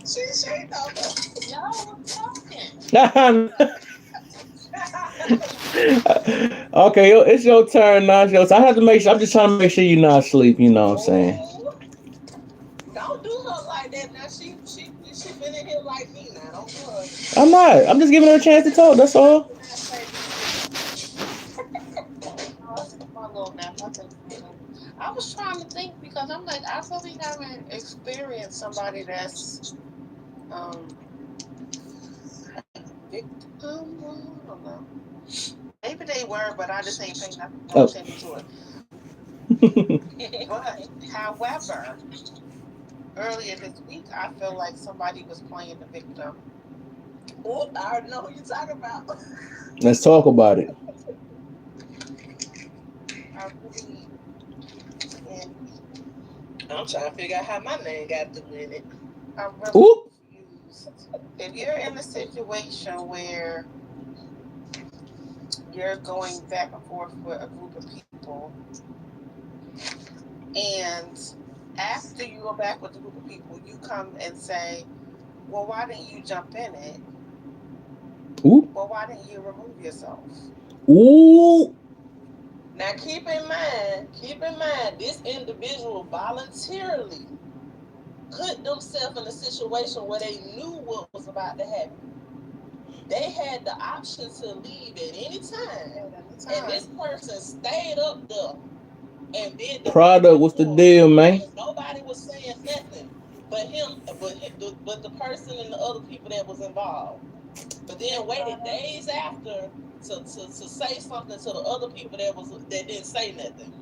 She y'all talking. Okay, it's your turn now. I have to make sure. I'm just trying to make sure you're not asleep. You know what I'm saying? Don't do her like that. Now she been in here like me now. Don't do her. I'm not. I'm just giving her a chance to talk. That's all. My little nap. I was trying to think because I'm like I really haven't experienced somebody that's victim. I don't know. Maybe they were, but I just ain't paying no attention to it. But however, earlier this week, I feel like somebody was playing the victim. Oh, I already know who you're talking about. Let's talk about it. I really, and I'm trying to figure out how my name got through in it. I'm really confused. If you're in a situation where you're going back and forth with a group of people, and after you go back with the group of people, you come and say, well, why didn't you jump in it? Ooh. Well, why didn't you remove yourself? Ooh. Now, keep in mind, this individual voluntarily put themselves in a situation where they knew what was about to happen. They had the option to leave at any time. And this person stayed up there and did the product. What's the deal, man? Nobody was saying nothing but him, but the person and the other people that was involved. But then waited days after to say something to the other people that didn't say nothing.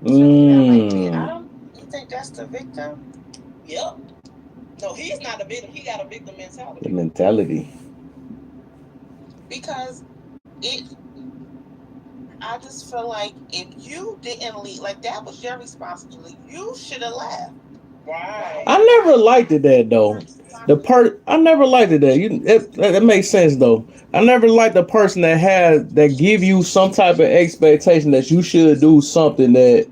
You think that's the victim? Yep. No, he's not a victim. He got a victim mentality. The mentality. Because I just feel like if you didn't leave, like that was your responsibility. You should have left. Right. I never liked it that though. I never liked it that. That makes sense though. I never liked the person that give you some type of expectation that you should do something that,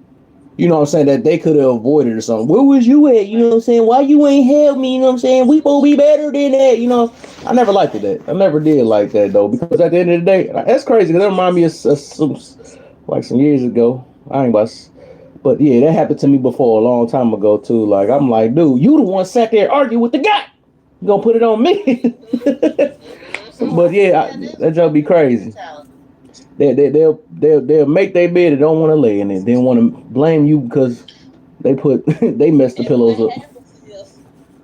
you know what I'm saying, that they could have avoided or something. Where was you at? You know what I'm saying? Why you ain't help me? You know what I'm saying? We supposed to be better than that. You know, I never liked it that. I never did like that though, because at the end of the day, that's crazy. Cause that remind me of some years ago. I ain't about. But yeah, that happened to me before a long time ago too. Like I'm like, dude, you the one sat there argue with the guy. You gonna put it on me? But yeah, that joke be crazy. They'll make their bed and don't want to lay in it. They want to blame you because they messed the pillows up.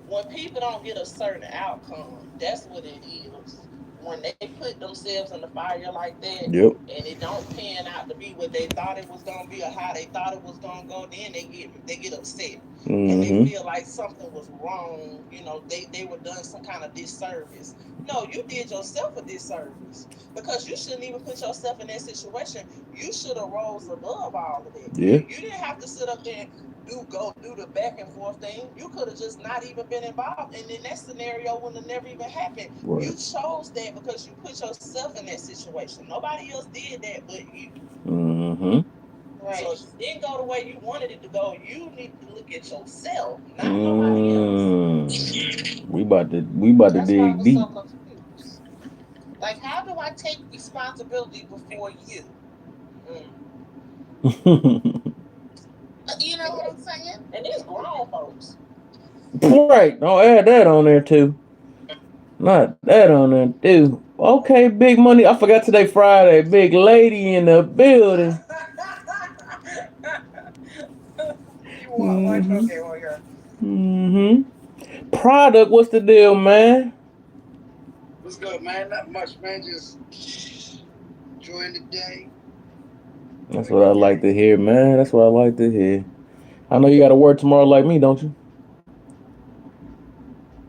When people don't get a certain outcome, that's what it is. when they put themselves in the fire like that, Yep. and it don't pan out to be what they thought it was gonna be or how they thought it was gonna go, then they get upset and they Mm-hmm. feel like something was wrong. They were done some kind of disservice. No, you did yourself a disservice because you shouldn't even put yourself in that situation. You should have rose above all of that. Yeah. You didn't have to sit up there and do the back and forth thing. You could have just not even been involved, and then that scenario would have never even happened. You Right. chose that because you put yourself in that situation. Nobody else did that but you. Mm-hmm. Right. So if it didn't go the way you wanted it to go, you need to look at yourself, not nobody else. We about to That's why I dig was deep. so confused. Like, how do I take responsibility before you? Mm. You know what I'm saying? And these grown folks. Right. Don't add that on there too. Not that on there too. Okay, big money. I forgot today Friday. Big lady in the building. You want like Mm-hmm. okay, well here. Mm-hmm. Product, what's the deal, man? What's good, man? Not much, man. Just enjoying the day. That's what I like to hear, man. That's what I like to hear. I know you got to work tomorrow like me, don't you?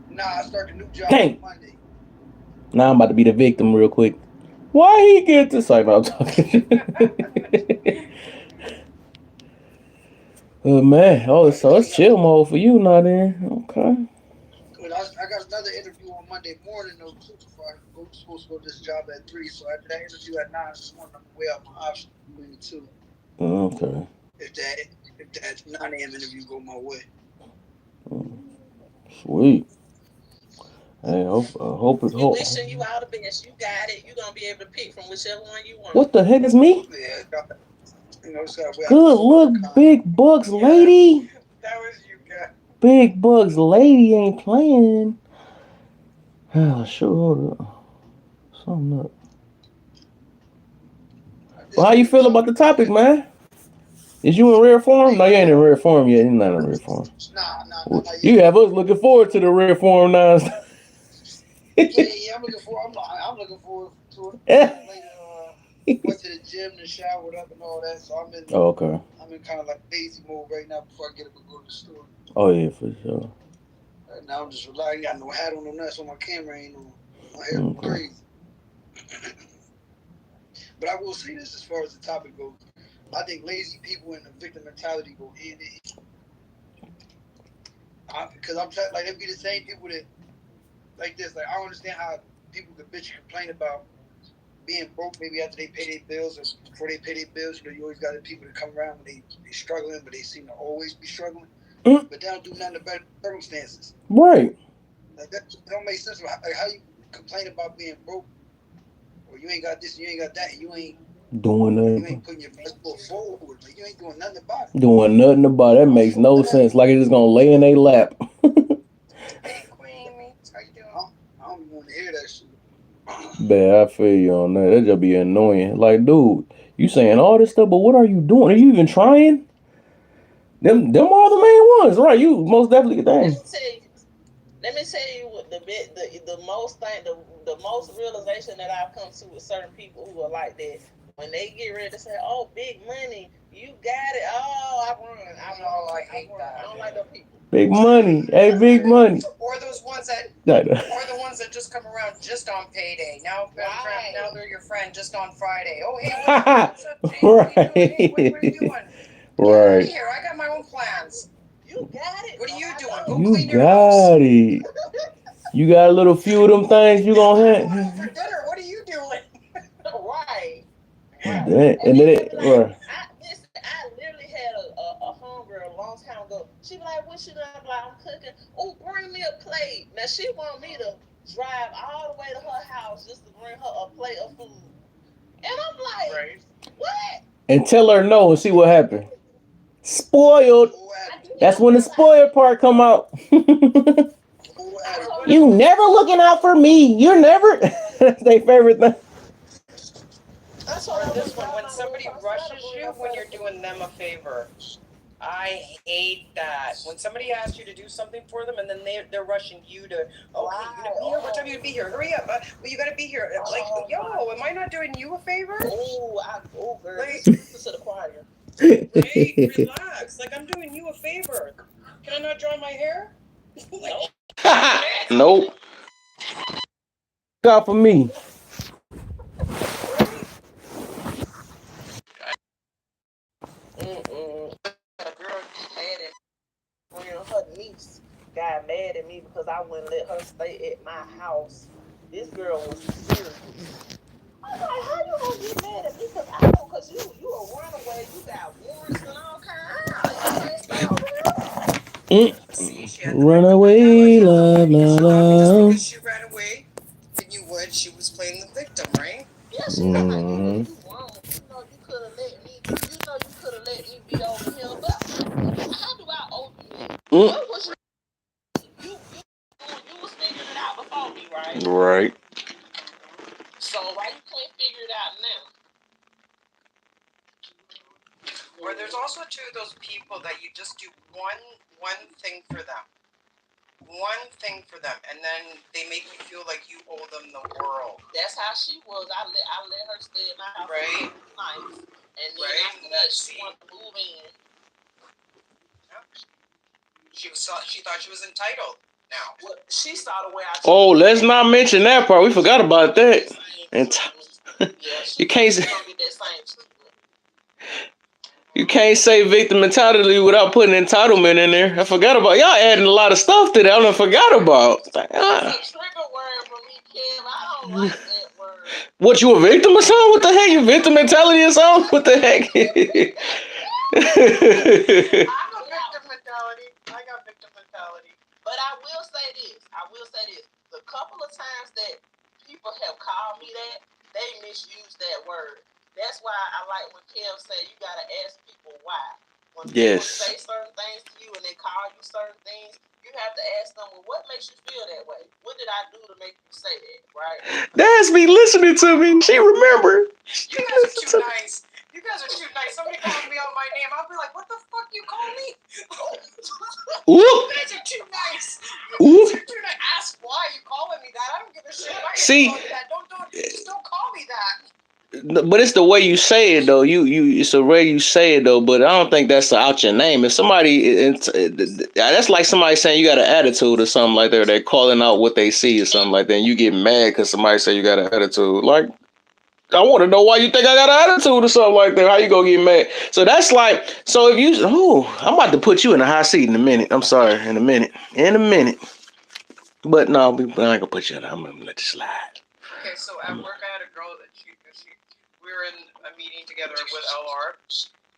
Nah, I start a new job Dang. on Monday. Now I'm about to be the victim real quick. Why he get this? Sorry about talking. Man. Oh, so it's chill mode for you now then. Okay. Good. I got another interview on Monday morning though too. Before I go, supposed to go to this job at 3. So after that interview at 9 in the morning, I'm gonna weigh out my options between the two. Okay. If that if that 9 a.m. interview go my way. Sweet. Hey, hope it We hope. wishing you all the best. You got it. You're gonna be able to pick from whichever one you want. What the heck is me? Yeah, it's gotta weigh out the Good pros and look, cons. big bucks Yeah, lady. that was you guys. Big bucks lady ain't playing. Oh, sure. Something up. I Well, just how been you feel about talking the about topic, that. man? Is you in rare form? No, you ain't in Yeah. rare form yet. You're not in rare form. Nah, not You yet. have us looking forward to the rare form now. Yeah. I'm looking forward to it. Later, went to the gym and showered up and all that. So Oh, okay. I'm in kind of like lazy mode right now before I get up and go to the store. Oh yeah, for sure. Right now I'm just relying. Got no hat on, no nuts on my camera ain't on. My hair look Okay. crazy. But I will say this as far as the topic goes. I think lazy people and the victim mentality go hand in hand. Because like they be the same people that like this. Like I don't understand how people could bitch and complain about being broke maybe after they pay their bills or before they pay their bills. You always got the people that come around when they struggling, but they seem to always be struggling. Mm. But they don't do nothing about circumstances. Right. Like that don't make sense. Like how you complain about being broke or you ain't got this, and you ain't got that, and Doing you nothing. ain't putting your best foot forward. Like you ain't doing nothing about it. Doing nothing about it. That makes no sense. Like it's just gonna lay in their lap. Hey Queenie, how you doing? I don't even want to hear that shit. Man, I feel you on that. That just be annoying. Like, dude, you saying all this stuff, but what are you doing? Are you even trying? Them are the main ones, right? You most definitely Let can. me tell you. Let me tell you what the most thing the most realization that I've come to with certain people who are like that when they get ready to say, "Oh, big money, you got it." Oh, I run. Oh, I hate that. I don't like those people. Big money. Hey, big money. Or those ones that, Like or the ones that just come around just on payday. Right. Now they're your friend just on Friday. Oh, hey, that. what's up, Jane? What are you doing? Hey, what are you doing? Get out of Right. here! I got my own plans. You got it. What are No, you I doing? don't. Go You clean your house. got it. You got a little few of them things you gonna I'm going out for have. dinner. What are you doing? Right. And Right. then, And and then then they it, be like, right. I literally had a homegirl a long time ago. She be like, what you doing? I'm like, I'm cooking. Oh, bring me a plate. Now she want me to drive all the way to her house just to bring her a plate of food. And I'm like, right. What? And tell her no and see what happened. Spoiled. That's when the spoiled part come out. You never looking out for me. You're never. That's their favorite thing. I told Or her, this well, one, no, when mama, if somebody I said to rushes bring you her when plate you're of food. doing them a favor. I hate that. When somebody asks you to do something for them and then they're rushing you to, okay, you're gonna be here. What time are you gonna be here? Hurry up. Well, you gotta be here. Like, yo, am I not doing you a favor? Girl, Like, listen to the choir. hey, relax. Like, I'm doing you a favor. Can I not dry my hair? Like, Nope. Got for me. right? A girl mad at her niece got mad at me because I wouldn't let her stay at my house. This girl was serious. I'm like, how you gonna get mad at me? Because I know, because you a runaway, you got warrants and all kinds. You can't stay over here. Mm. See, she had the victim Runaway, mentality. love, love, So just love. because she ran away, then you would, she was playing the victim, right? Yeah, she was like, Mm-hmm. you wrong. You know you could have let me. You know you could have let me be over here. But how do I owe you that? Mm. What was you was figuring it out before me, right? Right. So why you can't figure it out now? Or there's also too those people that you just do one thing for them. One thing for them, and then they make you feel like you owe them the world. That's how she was. I let her stay in my house. Right. Nice. And then Right. after that, she wanted to move in. She thought she was entitled. Now. Well, she saw the way I. Oh, let's not mention that part. We forgot about that. And yeah, you can't get that same treatment. you can't say victim mentality without putting entitlement in there. I forgot about y'all adding a lot of stuff to that. I forgot about. That's a trigger word for me, Kev. I don't like that word. What, you a victim or something? What the heck? You victim mentality or something? What the heck? I'm a victim mentality. I got victim mentality. But I will say this. The couple of times that people have called me that, they misuse that word. That's why I like when Kev say you gotta ask people why. When people say certain things to you and they call you certain things, you have to ask them, well, what makes you feel that way? What did I do to make you say that, right? That's me listening to me. She remember. You guys are too nice. You guys are too nice. Somebody calls me out my name, I'll be like, what the fuck you call me? You guys are too nice. You guys are too nice. Ask why you calling me that. I don't give a shit about you calling me that. Just don't call me that. But it's the way you say it though. It's the way you say it though. But I don't think that's out your name. If somebody, that's like somebody saying you got an attitude or something like that. They're calling out what they see or something like that. And you get mad because somebody say you got an attitude. Like, I want to know why you think I got an attitude or something like that. How you gonna get mad? So that's like, so if you, I'm about to put you in a hot seat in a minute. I'm sorry, in a minute. But no, I ain't gonna put you in. I'm gonna let you slide. Okay, so at work I had a girl that we were in a meeting together with LR,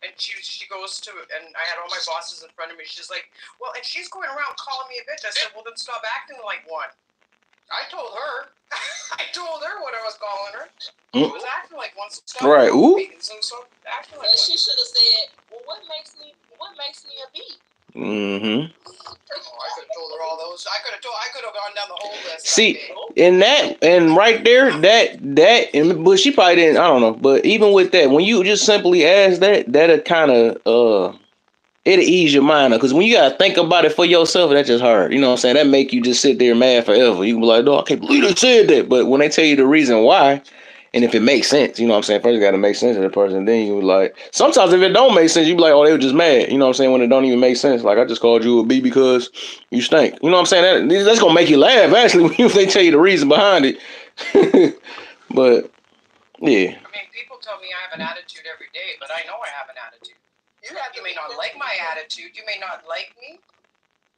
and she goes to, and I had all my bosses in front of me. She's like, well, and she's going around calling me a bitch. I said, well, then stop acting like one. I told her what I was calling her. She was acting like one. So stop right. Ooh. So acting like and one. she should have said, well, what makes me a beat? Mm-hmm. I could have told her all those. I could have gone down the whole list. See, in that, and right there, but she probably didn't. I don't know. But even with that, when you just simply ask that'll kind of it'll ease your mind up. Because when you gotta think about it for yourself, that's just hard. You know what I'm saying? That make you just sit there mad forever. You can be like, no, I can't believe they said that. But when they tell you the reason why, and if it makes sense, you know what I'm saying? First, it got to make sense to the person. Then you like, sometimes if it don't make sense, you be like, oh, they were just mad. You know what I'm saying? When it don't even make sense. Like, I just called you a B because you stink. You know what I'm saying? That's going to make you laugh, actually, if they tell you the reason behind it. But, yeah. I mean, people tell me I have an attitude every day, but I know I have an attitude. You may not like my attitude. You may not like me,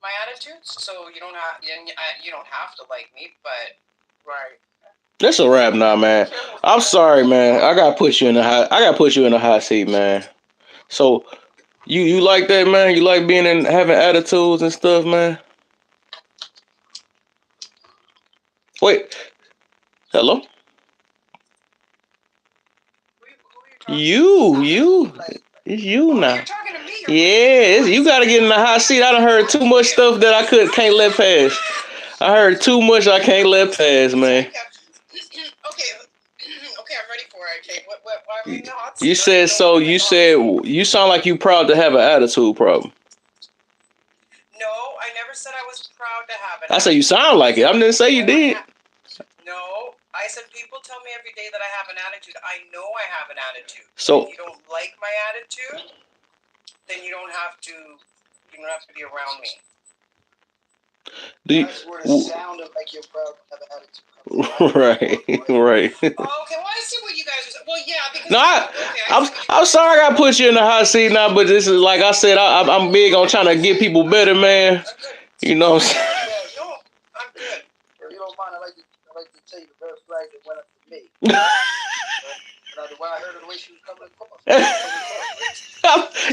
my attitude. So you don't have to like me, but right. That's a wrap now, man. I'm sorry, man. I gotta put you in the hot seat, man. So you like that, man? You like being in having attitudes and stuff, man? Wait. Hello? You. It's you now. You're talking to me. Yeah, you gotta get in the hot seat. I done heard too much stuff that I can't let pass. I heard too much I can't let pass, man. Okay, I'm ready for where I came. Why are we in the hot seat? You said so. You said you sound like you proud to have an attitude problem. No, I never said I was proud to have it. I said you sound like it. I didn't say you did. No, I said people tell me every day that I have an attitude. I know I have an attitude. So if you don't like my attitude, then you don't have to. You don't have to be around me. That's where the sound of like you're proud to have an attitude. right. Oh, okay, well I see what you guys are saying. Well, yeah, because No, I'm sorry I put you in the hot seat now, but this is like I said, I'm big on trying to get people better, man. You know what I'm saying? No, I'm good. If you don't mind, I like to tell you the red flag that went up for me. When I heard of the way she was coming across.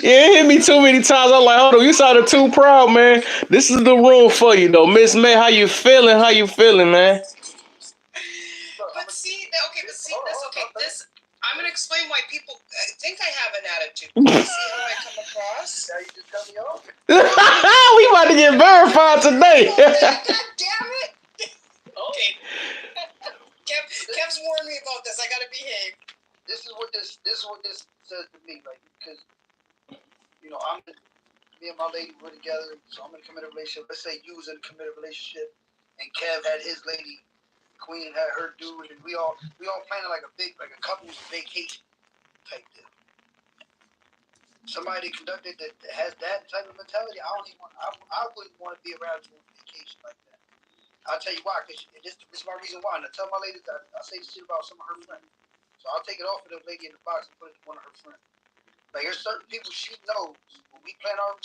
Yeah, it hit me too many times. I'm like, hold on, you sounded too proud, man. This is the room for you, though. Miss May, how you feeling? How you feeling, man? But see, that's okay. This, I'm going to explain why people think I have an attitude. You see how I come across? Now you just cut me off. We about to get verified today. God damn it. Okay. Kev's warned me about this. I got to behave. This is what this says to me, like, because me and my lady were together, so I'm in a committed relationship. Let's say you was in a committed relationship, and Kev had his lady, Queen had her dude, and we all planning like a couple's vacation type deal. Somebody conducted that has that type of mentality, I wouldn't want to be around you on vacation like that. I'll tell you why, because this is my reason why. And I tell my ladies, I say shit about some of her friends. So I'll take it off of the lady in the box and put it to one of her friends. Like, there's certain people she knows, when we plan our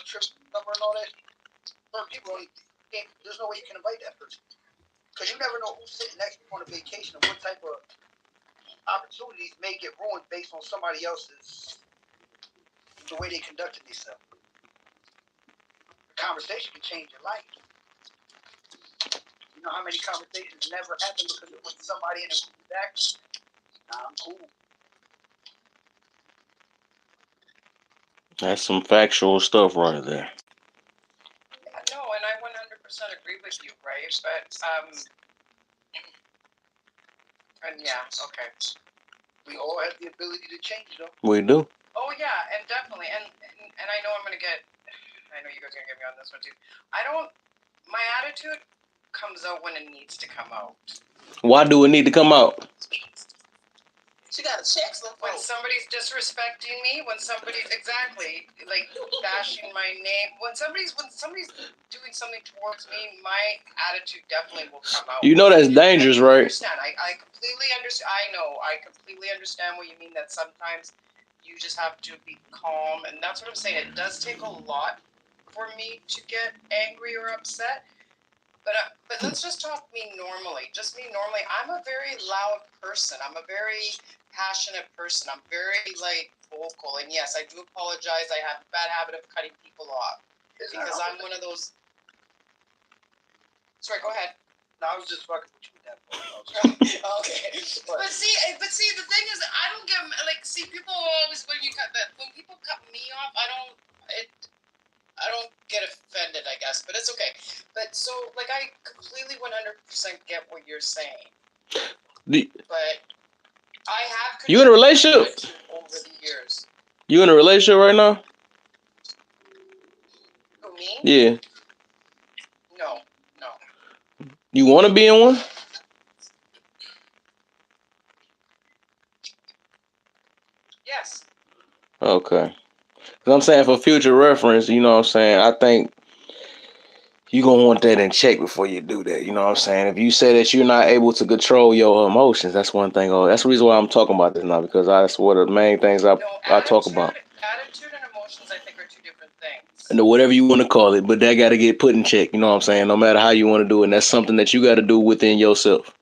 trip summer and all that, certain people, there's no way you can invite that person. Because you never know who's sitting next to you on a vacation and what type of opportunities may get ruined based on somebody else's, the way they conducted themselves. The conversation can change your life. You know how many conversations never happen because it was somebody in a group action? Nah, I'm cool. That's some factual stuff right there. No, and I 100% agree with you, right? But, and yeah, okay. We all have the ability to change, though. We do. Oh, yeah, and definitely. And I know I'm going to get, I know you guys are going to get me on this one, too. My attitude comes out when it needs to come out. Why do it need to come out? She got to check some When folks. somebody's disrespecting me, when somebody's exactly like bashing my name, when somebody's doing something towards me, my attitude definitely will come out. You know that's dangerous, right? I completely understand. I completely understand what you mean. That sometimes you just have to be calm, and that's what I'm saying. It does take a lot for me to get angry or upset. But let's just talk me normally. Just me normally. I'm a very loud person. I'm a very passionate person. I'm very vocal. And yes, I do apologize. I have a bad habit of cutting people off because I'm one of those. Sorry, go ahead. No, I was just fucking with you with that. Okay. But see, the thing is, I don't get people always when people cut me off, I don't get offended, I guess, but it's okay. But so, I completely 100% get what you're saying. But I have. You in a relationship? Over the years. You in a relationship right now? Who, me? Yeah. No. You want to be in one? Yes. Okay. Because I'm saying for future reference, you know what I'm saying, I think you're going to want that in check before you do that. You know what I'm saying? If you say that you're not able to control your emotions, that's one thing. That's the reason why I'm talking about this now, because that's one of the main things I talk about. Attitude and emotions, I think, are two different things. And whatever you want to call it, but that got to get put in check. You know what I'm saying? No matter how you want to do it. And that's something that you got to do within yourself.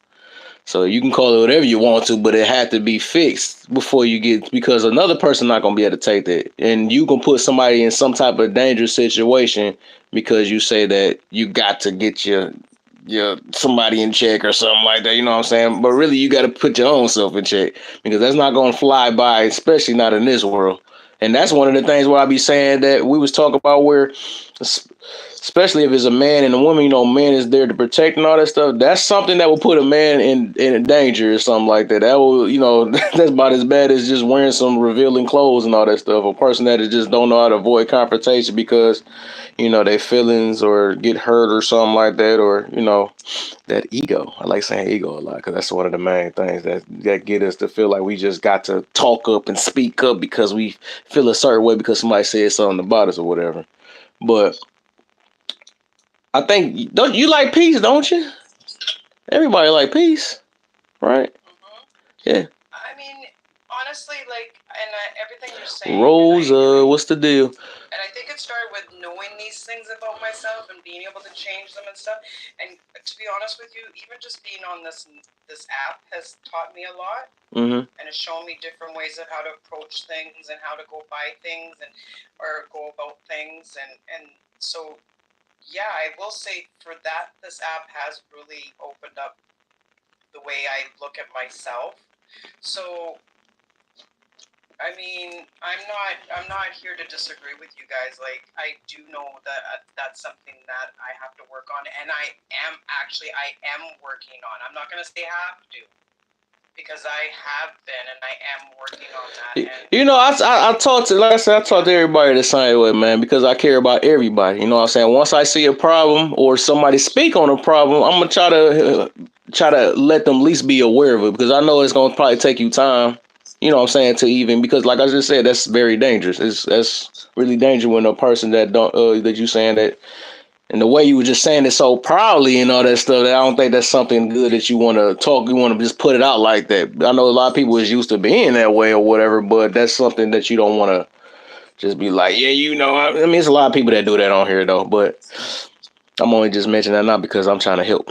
So you can call it whatever you want to, but it had to be fixed before you get, because another person not going to be able to take that. And you can put somebody in some type of dangerous situation because you say that you got to get your somebody in check or something like that. You know what I'm saying? But really, you got to put your own self in check, because that's not going to fly by, especially not in this world. And that's one of the things where I be saying that we was talking about where especially if it's a man and a woman. Man is there to protect and all that stuff. That's something that will put a man in danger or something like that. That will, that's about as bad as just wearing some revealing clothes and all that stuff. A person that is just don't know how to avoid confrontation because their feelings or get hurt or something like that, or that ego. I like saying ego a lot because that's one of the main things that get us to feel like we just got to talk up and speak up because we feel a certain way because somebody said something about us or whatever. But I think don't you like peace, don't you? Everybody like peace, right? Yeah. I mean, honestly, everything you're saying. Rosa, what's the deal? And I think it started with knowing these things about myself and being able to change them and stuff. And to be honest with you, even just being on this app has taught me a lot. Mm-hmm. And it's shown me different ways of how to approach things and how to go by things or go about things. And so, yeah, I will say for that, this app has really opened up the way I look at myself. So, I mean, I'm not here to disagree with you guys. Like, I do know that that's something that I have to work on, and I am working on. I'm not gonna say have to, because I have been, and I am working on that. And I talk to, like I said, I talk to everybody the same way, man, because I care about everybody. You know what I'm saying? Once I see a problem or somebody speak on a problem, I'm gonna try to let them at least be aware of it because I know it's gonna probably take you time. You know what I'm saying? To even because, like I just said, that's very dangerous. That's really dangerous when a person that don't that you saying that. And the way you were just saying it so proudly and all that stuff, that I don't think that's something good that you want to talk. You want to just put it out like that. I know a lot of people is used to being that way or whatever, but that's something that you don't want to just be like, yeah, I mean, it's a lot of people that do that on here though, but I'm only just mentioning that not because I'm trying to help.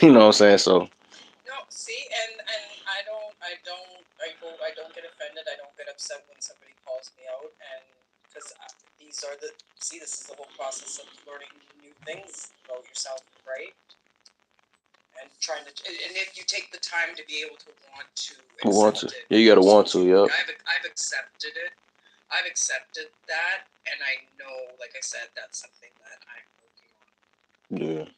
You know what I'm saying? So. no, see, and I don't get offended. I don't get upset when somebody calls me out, and because this is the whole process of learning new things about yourself, right? And trying to, and if you take the time to be able to want to accept it, Yeah, you gotta want to, yeah. I've accepted it. I've accepted that, and I know, like I said, that's something that I'm working on. Yeah.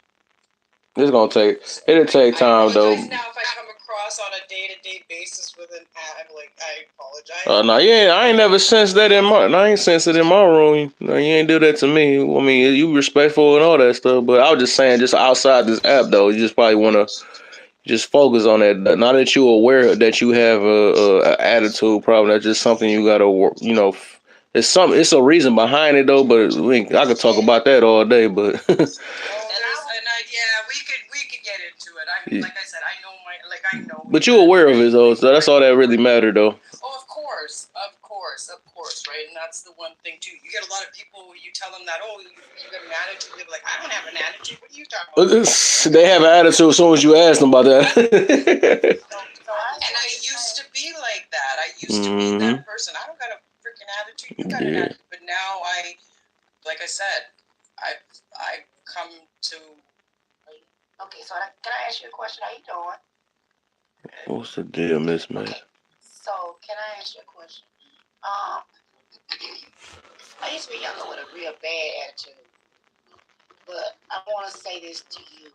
It'll take time though. Now, if I come across on a day-to-day basis with an ad, I apologize. No, yeah, I ain't never sensed that I ain't sensed it in my room. No, you ain't do that to me. I mean, you respectful and all that stuff, but I was just saying, just outside this app though, you just probably want to just focus on that. Not that you're aware that you have a attitude problem. That's just something you gotta work. It's a reason behind it though. But I could talk about that all day. But we could get into it. I mean, like I said, I know. But you're aware of it though, so that's all that really matter though. Oh, of course, right? And that's the one thing too. You get a lot of people. You tell them that, oh, you got an attitude. They're like, I don't have an attitude. What are you talking about? They have an attitude as soon as you ask them about that. And I used to be like that. I used to be that person. I don't got a freaking attitude. You got an attitude. But now like I said, I come to. Okay, so can I ask you a question? How you doing? What's the deal, Miss Man? Okay. So can I ask you a question? I used to be younger with a real bad attitude, but I want to say this to you.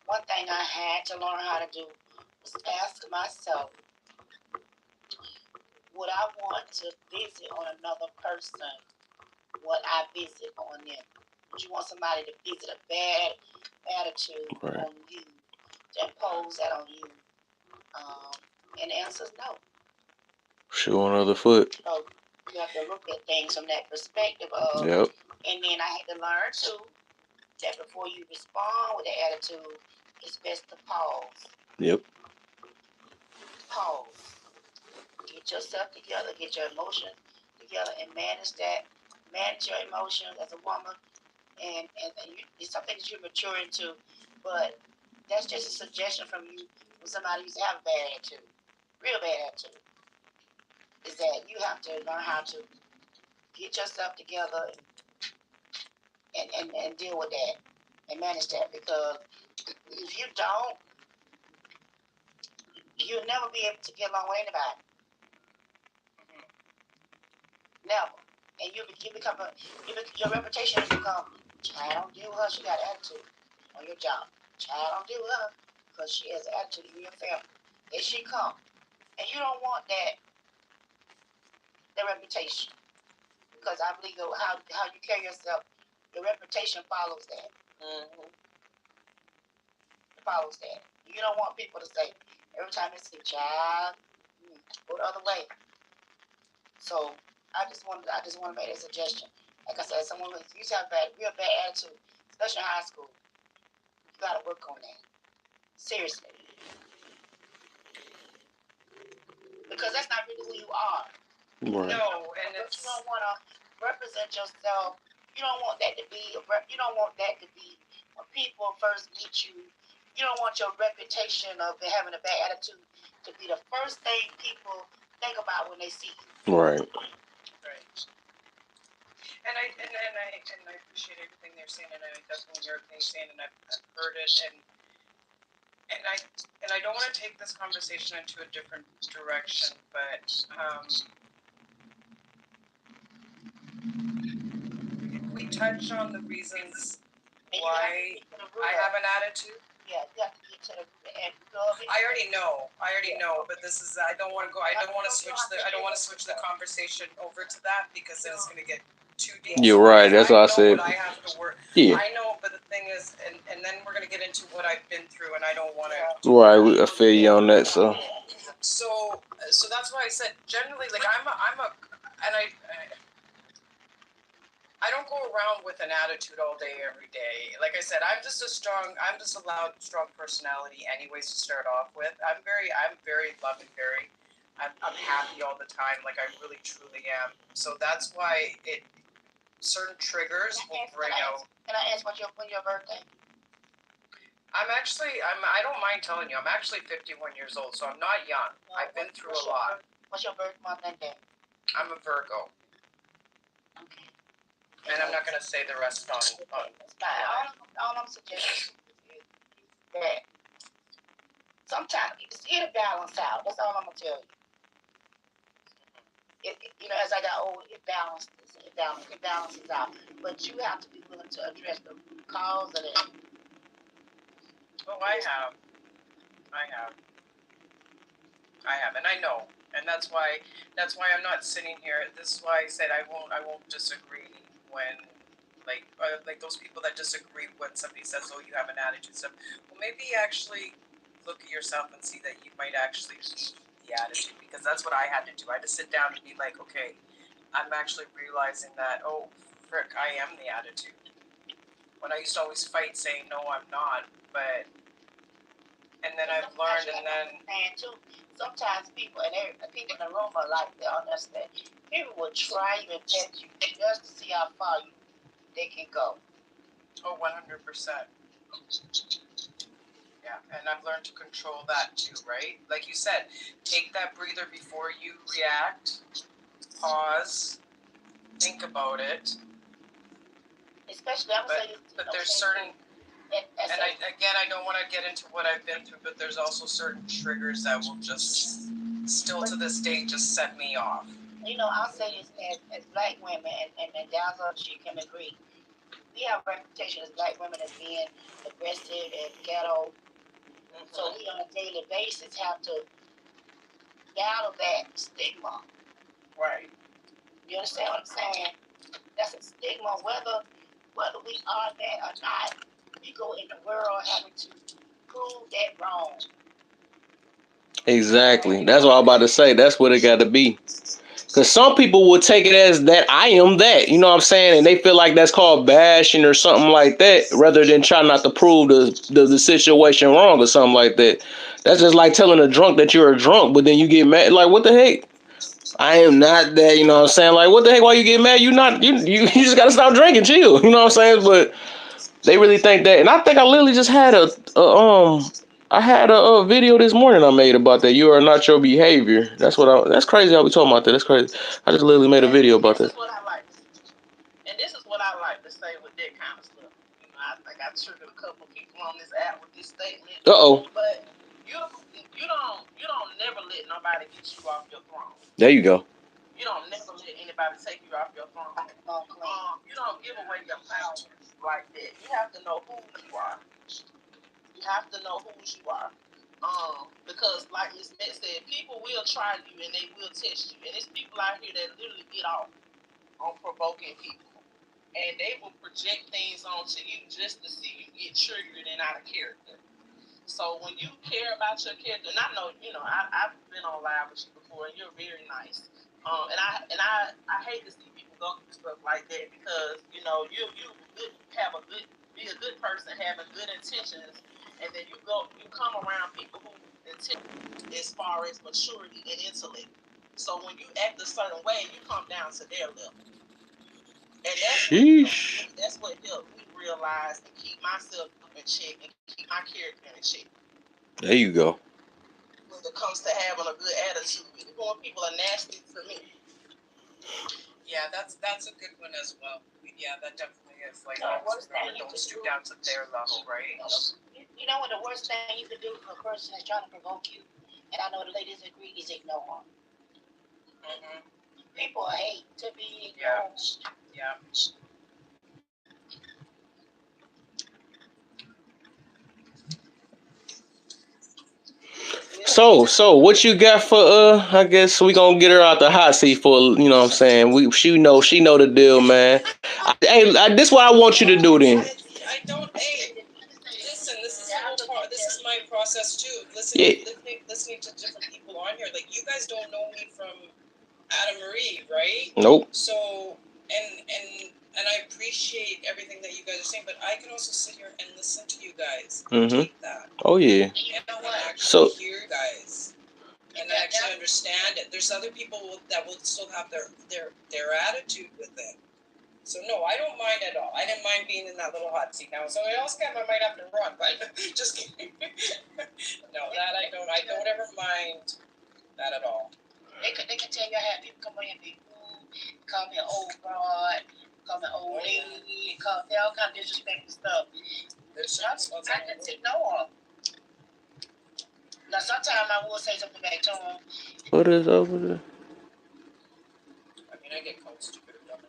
One thing I had to learn how to do was ask myself, would I want to visit on another person what I visit on them? Would you want somebody to visit a bad attitude on you, to impose that on you? And the answer is no. Shoe on the other foot. So you have to look at things from that perspective of. Yep. And then I had to learn too that before you respond with an attitude, it's best to pause. Yep. Pause. Get yourself together. Get your emotions together and manage that. Manage your emotions as a woman, and it's something that you're maturing to. But that's just a suggestion from you from somebody who's have a bad attitude, real bad attitude. Is that you have to learn how to get yourself together and deal with that and manage that, because if you don't, you'll never be able to get along with anybody. Never. And your reputation has become Child, don't deal with her. She got attitude on your job. Child, don't deal with her because she has attitude in your family. There she come. And you don't want that reputation. Because I believe how you carry yourself, your reputation follows that. Mm-hmm. It follows that. You don't want people to say, every time they say, child, go the other way. So I just want to make a suggestion. Like I said, someone who used to have real bad attitude, especially in high school, you got to work on that. Seriously. Because that's not really who you are. Right. No, and But it's you don't want to represent yourself. You don't want that to be. You don't want that to be when people first meet you. You don't want your reputation of having a bad attitude to be the first thing people think about when they see you. Right. right. And I appreciate everything they're saying, and I definitely hear everything they're saying, and I've heard it, and I don't want to take this conversation into a different direction, but we touch on the reasons why I have an attitude. Yeah, you have to get to the end of it. I already know, but this is I don't want to switch the conversation over to that because then it's going to get too deep. You're right. That's what I said. What I have to work. Yeah. I know, but the thing is, and then we're going to get into what I've been through, and I don't want to. Right. I feel you on that. So that's why I said generally, like and I don't go around with an attitude all day, every day. Like I said, I'm just a loud, strong personality anyways to start off with. I'm very loving, I'm happy all the time. Like I really, truly am. So that's why certain triggers will bring out. Can I ask when your birthday? I don't mind telling you, I'm actually 51 years old, so I'm not young. I've been through a lot. What's your birth month and day? I'm a Virgo. Okay. And I'm not going to say the rest on. That's fine. All I'm suggesting is that sometimes it'll balance out. That's all I'm going to tell you. As I got older, it balances out. But you have to be willing to address the cause of it. Oh, I have, and I know, and that's why I'm not sitting here. This is why I said I won't disagree when like those people that disagree when somebody says, "Oh, you have an attitude." Stuff. Well, maybe actually look at yourself and see that you might actually need the attitude, because that's what I had to do. I had to sit down and be like, okay, I'm actually realizing that, oh, frick, I am the attitude. When I used to always fight saying, no, I'm not, and then I've learned, and too, sometimes people in the room are like they understand. People will try you and test you just to see how far they can go. Oh, 100%. Yeah, and I've learned to control that too, right? Like you said, take that breather before you react. Pause. Think about it. Especially, but there's certain. And I don't want to get into what I've been through, but there's also certain triggers that will just, still to this day, just set me off. I'll say this as black women, and Dazzle, she can agree. We have a reputation as black women as being aggressive and ghetto. Mm-hmm. So we on a daily basis have to battle that stigma. Right. You understand what I'm saying? That's a stigma, whether we are that or not. We go in the world having to prove that wrong. exactly. That's what I'm about to say. That's what it got to be. Because some people will take it as that I am that. You know what I'm saying? And they feel like that's called bashing or something like that, rather than trying not to prove the situation wrong or something like that. That's just like telling a drunk that you're a drunk, but then you get mad. Like, what the heck? I am not that. You know what I'm saying? Like, what the heck? Why you get mad? You just got to stop drinking. Chill. You know what I'm saying? But they really think that. And I think I literally just had a video this morning I made about that. You are not your behavior. That's crazy how we talking about that. That's crazy. I just literally made a video about that. This is what I like to say with that kind of stuff. I think I triggered a couple of people on this app with this statement. But you don't never let nobody get you off your throne. There you go. You don't never let anybody take you off your throne. You don't give away your power. like that. You have to know who you are. You have to know who you are. Because like Miss Met said, people will try you and they will test you. And there's people out here that literally get off on provoking people. And they will project things onto you just to see you get triggered and out of character. So when you care about your character, and I know, I've been on live with you before, and you're very nice. I hate to see people go through stuff like that because have a good be a good person having good intentions, and then you come around people who intent as far as maturity and intellect. So when you act a certain way, you come down to their level, and Sheesh. that's what helped me realize and keep myself in check and keep my character in check. There you go. When it comes to having a good attitude, even when people are nasty to me. Yeah, that's a good one as well. Yeah, that definitely is. Like, don't stoop down to their level, right? You know what the worst thing you could do for a person that's trying to provoke you, and I know the ladies agree, is ignore them. Mm-hmm. People hate to be ignored. Yeah. So what you got for I guess we gonna get her out the hot seat for, you know what I'm saying. She know the deal, man. This what I want you to do then. I don't. Hey, listen. This is the whole part. This is my process too. Yeah. Listening to different people on here. Like, you guys don't know me from Adam Marie, right? Nope. So and I appreciate everything that you guys are saying, but I can also sit here and listen to you guys and take that. Oh yeah. And actually hear you guys and actually understand it. There's other people that will still have their attitude with it. So no, I don't mind at all. I didn't mind being in that little hot seat. Now, if somebody else came, I might have to run, but just kidding. No, that I don't. I don't ever mind that at all. They can tell you I have people come in and be rude, call me an old broad, call me an old lady, call me all kind of disrespectful stuff. I can ignore them. Now, sometimes I will say something back to them. What is over there? I mean, I get called stupid or dumb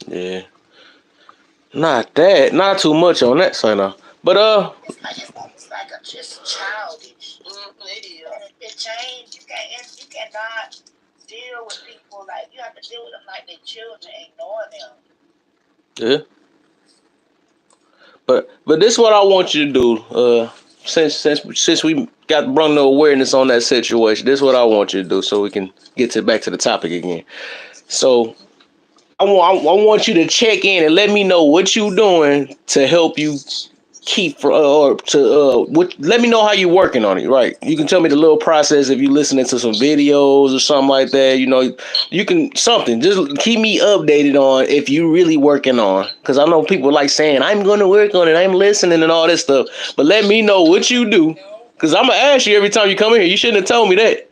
every day. Yeah. Not too much on that side now. But it's like a just childish. It changed. You cannot deal with people like you have to deal with them like they're children, ignore them. yeah. But this is what I want you to do. Since we got brought no awareness on that situation, this is what I want you to do so we can get back to the topic again. So I want you to check in and let me know what you doing to help you keep let me know how you're working on it, right? You can tell me the little process if you listening to some videos or something like that. You can something. Just keep me updated on if you really working on, because I know people like saying I'm going to work on it, I'm listening and all this stuff. But let me know what you do, because I'm gonna ask you every time you come in here. You shouldn't have told me that.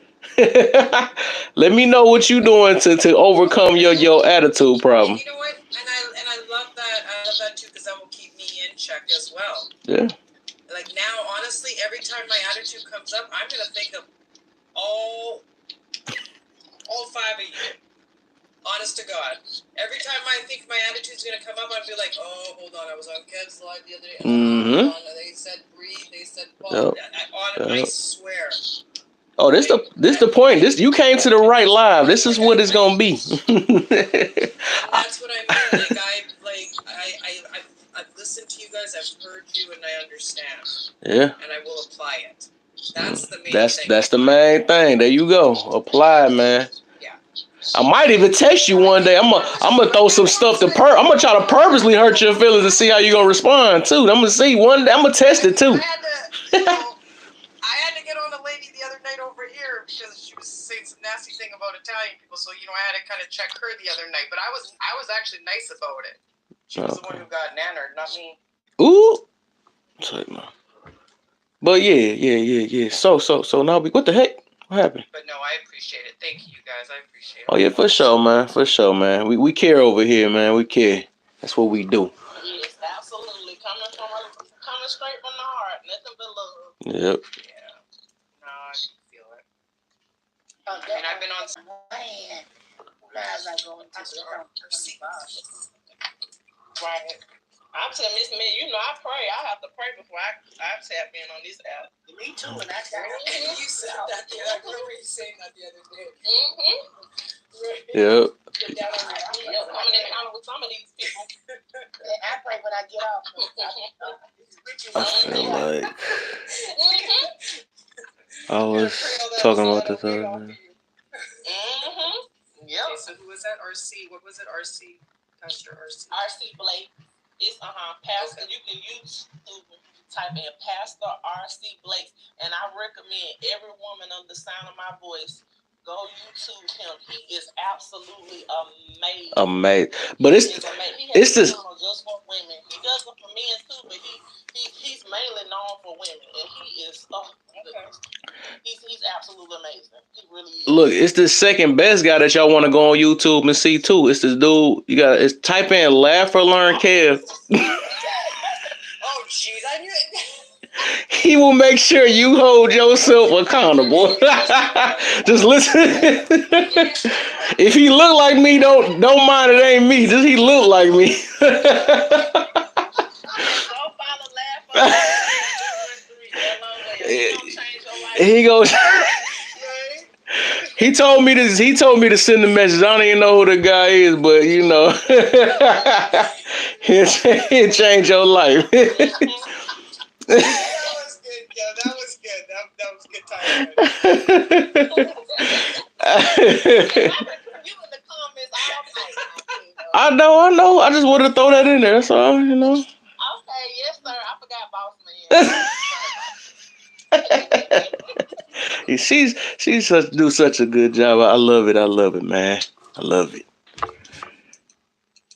Let me know what you doing to overcome your attitude problem. And you know what? And I love that. I love that too, because that will keep me in check as well. Yeah. Like now, honestly, every time my attitude comes up, I'm gonna think of all 5 of you. Honest to God, every time I think my attitude's gonna come up, I'll be like, "Oh, hold on, I was on Kev's live the other day. Hold on, they said breathe, they said fall." I swear. Oh, this the point. You came to the right live. This is what it's gonna be. And that's what I mean. I've listened to you guys. I've heard you, and I understand. Yeah. And I will apply it. That's the main thing. That's the main thing. There you go. Apply, man. Yeah. I might even test you one day. I'm gonna throw some stuff I'm gonna try to purposely hurt your feelings to see how you gonna respond too. I'm gonna see one day. I'm gonna test it too. I had to get on a lady the other night over here because she was saying some nasty thing about Italian people. So I had to kind of check her the other night. But I was actually nice about it. She was the one who got nannered, not me. Ooh. But yeah. So now what the heck? What happened? But no, I appreciate it. Thank you, guys. I appreciate it. Oh yeah, for sure, man. For sure, man. We care over here, man. We care. That's what we do. Yes, absolutely. Coming straight from the heart. Nothing but love. Yep. Yeah. No, I can feel it. And I've been on. Sometimes I go into Right. I'm telling Miss May, you know, I pray. I have to pray before I tap in on this app. Me too, and I got You said that the other. I remember you saying that the other day. Yep. Get down on that. I'm in encounter with some of these people. I pray when I get off. I feel like I was talking about this other day. Yep. Okay, so who was that? RC. What was it? RC. Pastor RC. RC Blake. It's Pastor. Okay. You can YouTube type in Pastor RC Blake, and I recommend every woman under the sound of my voice go YouTube him. He is absolutely amazing. But it's this. Just for women. He does it for men too, but he's mainly known for women, and he is he's absolutely amazing. He really is. Look, it's the second best guy that y'all want to go on YouTube and see too. It's this dude. It's type in Laugh or Learn Kev. Oh jeez, I knew it. He will make sure you hold yourself accountable. Just listen. If he look like me, don't mind it ain't me. Just he look like me. He goes. He told me this. He told me to send the message. I don't even know who the guy is, but you know, he'll change your life. That was good, Kev. That was good. That was good time. I know. I just wanted to throw that in there. That's all, you know. Okay, yes, sir. I forgot boss man. She's do such a good job. I love it, man. I love it.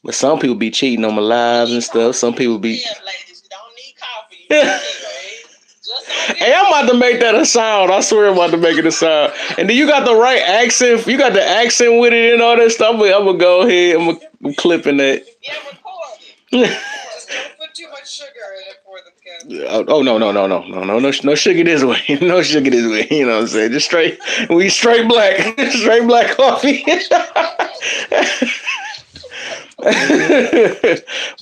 But some people be cheating on my lives and stuff. Some people be. Yeah, ladies, you don't need coffee. Hey, I'm about to make that a sound. I swear I'm about to make it a sound. And then you got the right accent. You got the accent with it and all that stuff. I'm gonna go ahead. I'm clipping that. Yeah, record it. Just don't put too much sugar in it for them, Kev. Oh no, no sugar this way. No sugar this way. You know what I'm saying? Just straight black. Straight black coffee.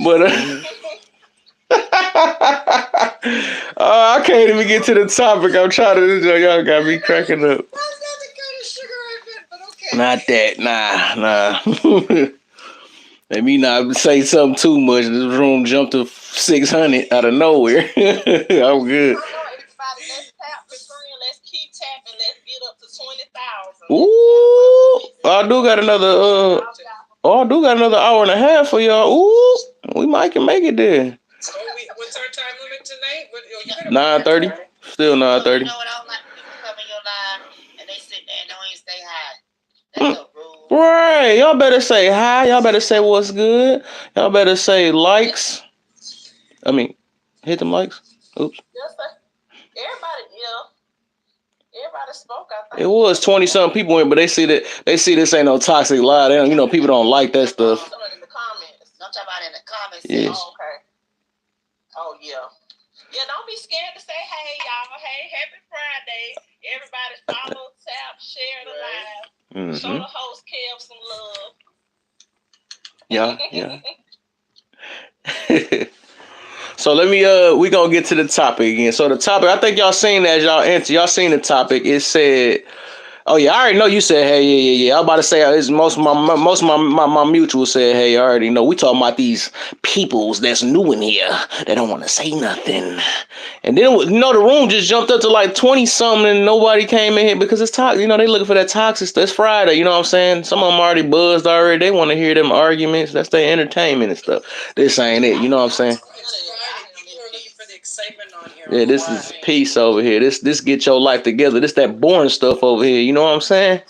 But I can't even get to the topic. I'm trying to. Y'all got me cracking up. That's not the kind of sugar I meant, but okay. Not that. Nah. Let me not say something too much. This room jumped to 600 out of nowhere. I'm good. Let's tap for free. Let's keep tapping. Let's get up to 20,000. Ooh, I do got another. I do got another hour and a half for y'all. Ooh, we might can make it there. So what's our time limit tonight? 9:30. Still 9:30. You know what I don't like when people come in your live and they sit there and don't even say hi. That's so rude. Right. Y'all better say hi. Y'all better say what's good. Y'all better say likes. I mean, hit them likes. Oops. Just everybody spoke. I think It was 20-something people in, but they see this ain't no toxic lie. They don't, people don't like that stuff. In the comments. I'm talking about in the comments. Yes. Oh, okay. Oh yeah. Yeah, don't be scared to say hey, y'all. Hey, happy Friday. Everybody follow, tap, share the live. Mm-hmm. Show the host Kev some love. Yeah. So let me we gonna get to the topic again. So the topic, I think y'all seen that as y'all enter. Y'all seen the topic. It said, oh yeah, I already know you said hey, yeah. I was about to say it's most of my mutuals said hey. I already know. We talking about these peoples that's new in here. They don't want to say nothing. And then the room just jumped up to like 20 something, and nobody came in here because it's toxic. They looking for that toxic stuff. It's Friday. You know what I'm saying? Some of them already buzzed already. They want to hear them arguments. That's their entertainment and stuff. This ain't it. You know what I'm saying? Excitement on here. Yeah, this is peace over here. This get your life together. This that boring stuff over here. You know what I'm saying?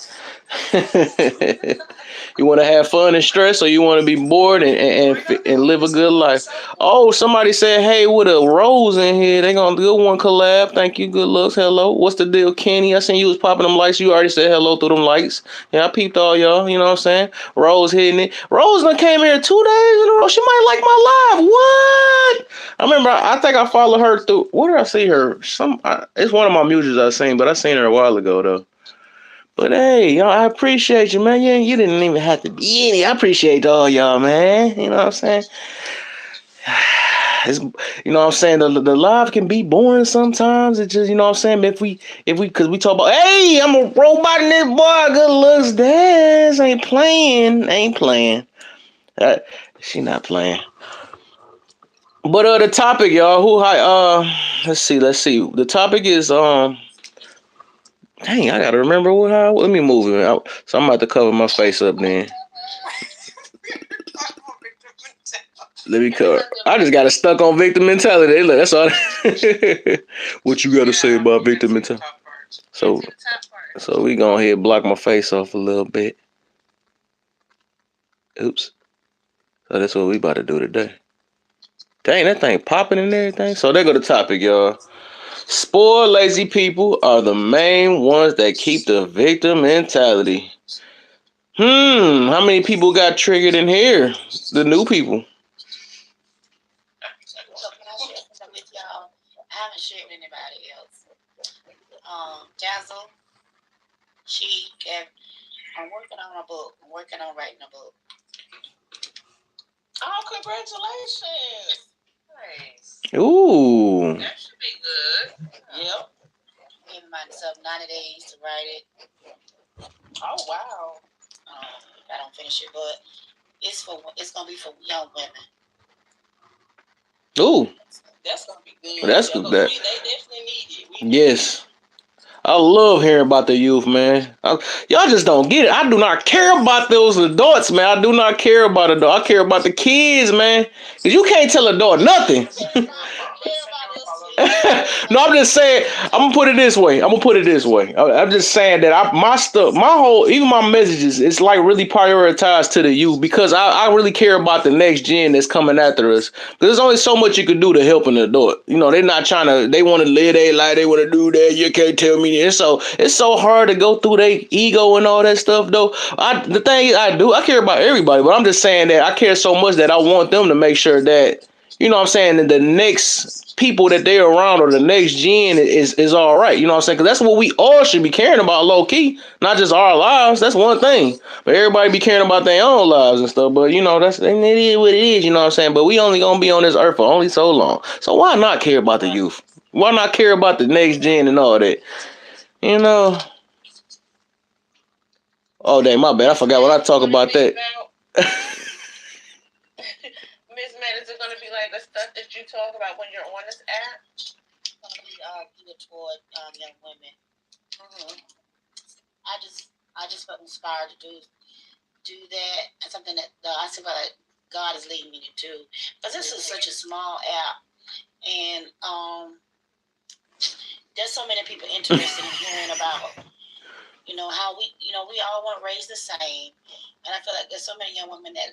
You want to have fun and stress, or you want to be bored and live a good life? Oh, somebody said, hey, with a rose in here. They gonna do one collab. Thank you. Good looks. Hello. What's the deal, Kenny? I seen you was popping them lights. You already said hello through them lights. Yeah, I peeped all y'all. You know what I'm saying? Rose hitting it. Rose done came here 2 days in a row. She might like my live. What? I remember. I think I followed her through. Where did I see her? It's one of my muses I seen, but I seen her a while ago though. But hey, y'all, I appreciate you, man. You didn't even have to be in it. I appreciate all y'all, man. You know what I'm saying? It's, you know what I'm saying? The live can be boring sometimes. It's just, you know what I'm saying? Cause we talk about, hey, I'm a robot in this boy, good looks, dance. Ain't playing. Uh, she not playing. But the topic, y'all, let's see. The topic is, dang, I gotta remember let me move it out. So I'm about to cover my face up then. Let me cover. I just got stuck on victim mentality. Look, that's all. What you got to say about victim mentality? So we go ahead and block my face off a little bit. Oops. So that's what we about to do today. Dang, that thing popping and everything. So there go the topic, y'all. Spoiled, lazy people are the main ones that keep the victim mentality. How many people got triggered in here? The new people. So can I share something with y'all? I haven't shared with anybody else. Dazzle, Cheek, and I'm working on a book. I'm working on writing a book. Oh, congratulations! Nice. Ooh. That should be good. Yep. Giving myself 90 days to write it. Oh wow. I don't finish it, but it's gonna be for young women. Ooh. That's gonna be good. That's good. that. They definitely need it. Yes. I love hearing about the youth, man. Y'all just don't get it. I do not care about those adults, man. I do not care about adults. I care about the kids, man. Because you can't tell an adult nothing. No, I'm just saying. I'm gonna put it this way. I'm just saying that my stuff, even my messages, it's like really prioritized to the youth because I really care about the next gen that's coming after us. There's only so much you can do to help an adult. You know, they're not trying to. They want to live their life. They want to do that. You can't tell me. It's so hard to go through their ego and all that stuff. Though the thing is, I care about everybody, but I'm just saying that I care so much that I want them to make sure that. You know what I'm saying? That the next people that they're around or the next gen is all right. You know what I'm saying? Because that's what we all should be caring about, low key. Not just our lives. That's one thing. But everybody be caring about their own lives and stuff. But you know, it is what it is. You know what I'm saying? But we only gonna be on this earth for only so long. So why not care about the youth? Why not care about the next gen and all that? You know. Oh dang, my bad. I forgot what I talk about that. Miss Matt, is it going to be like the stuff that you talk about when you're on this app? It's going to be geared toward young women. Mm-hmm. I just felt inspired to do that. And something that I feel like God is leading me to do. But this is such a small app, and there's so many people interested in hearing about, how we all want to raise the same. And I feel like there's so many young women that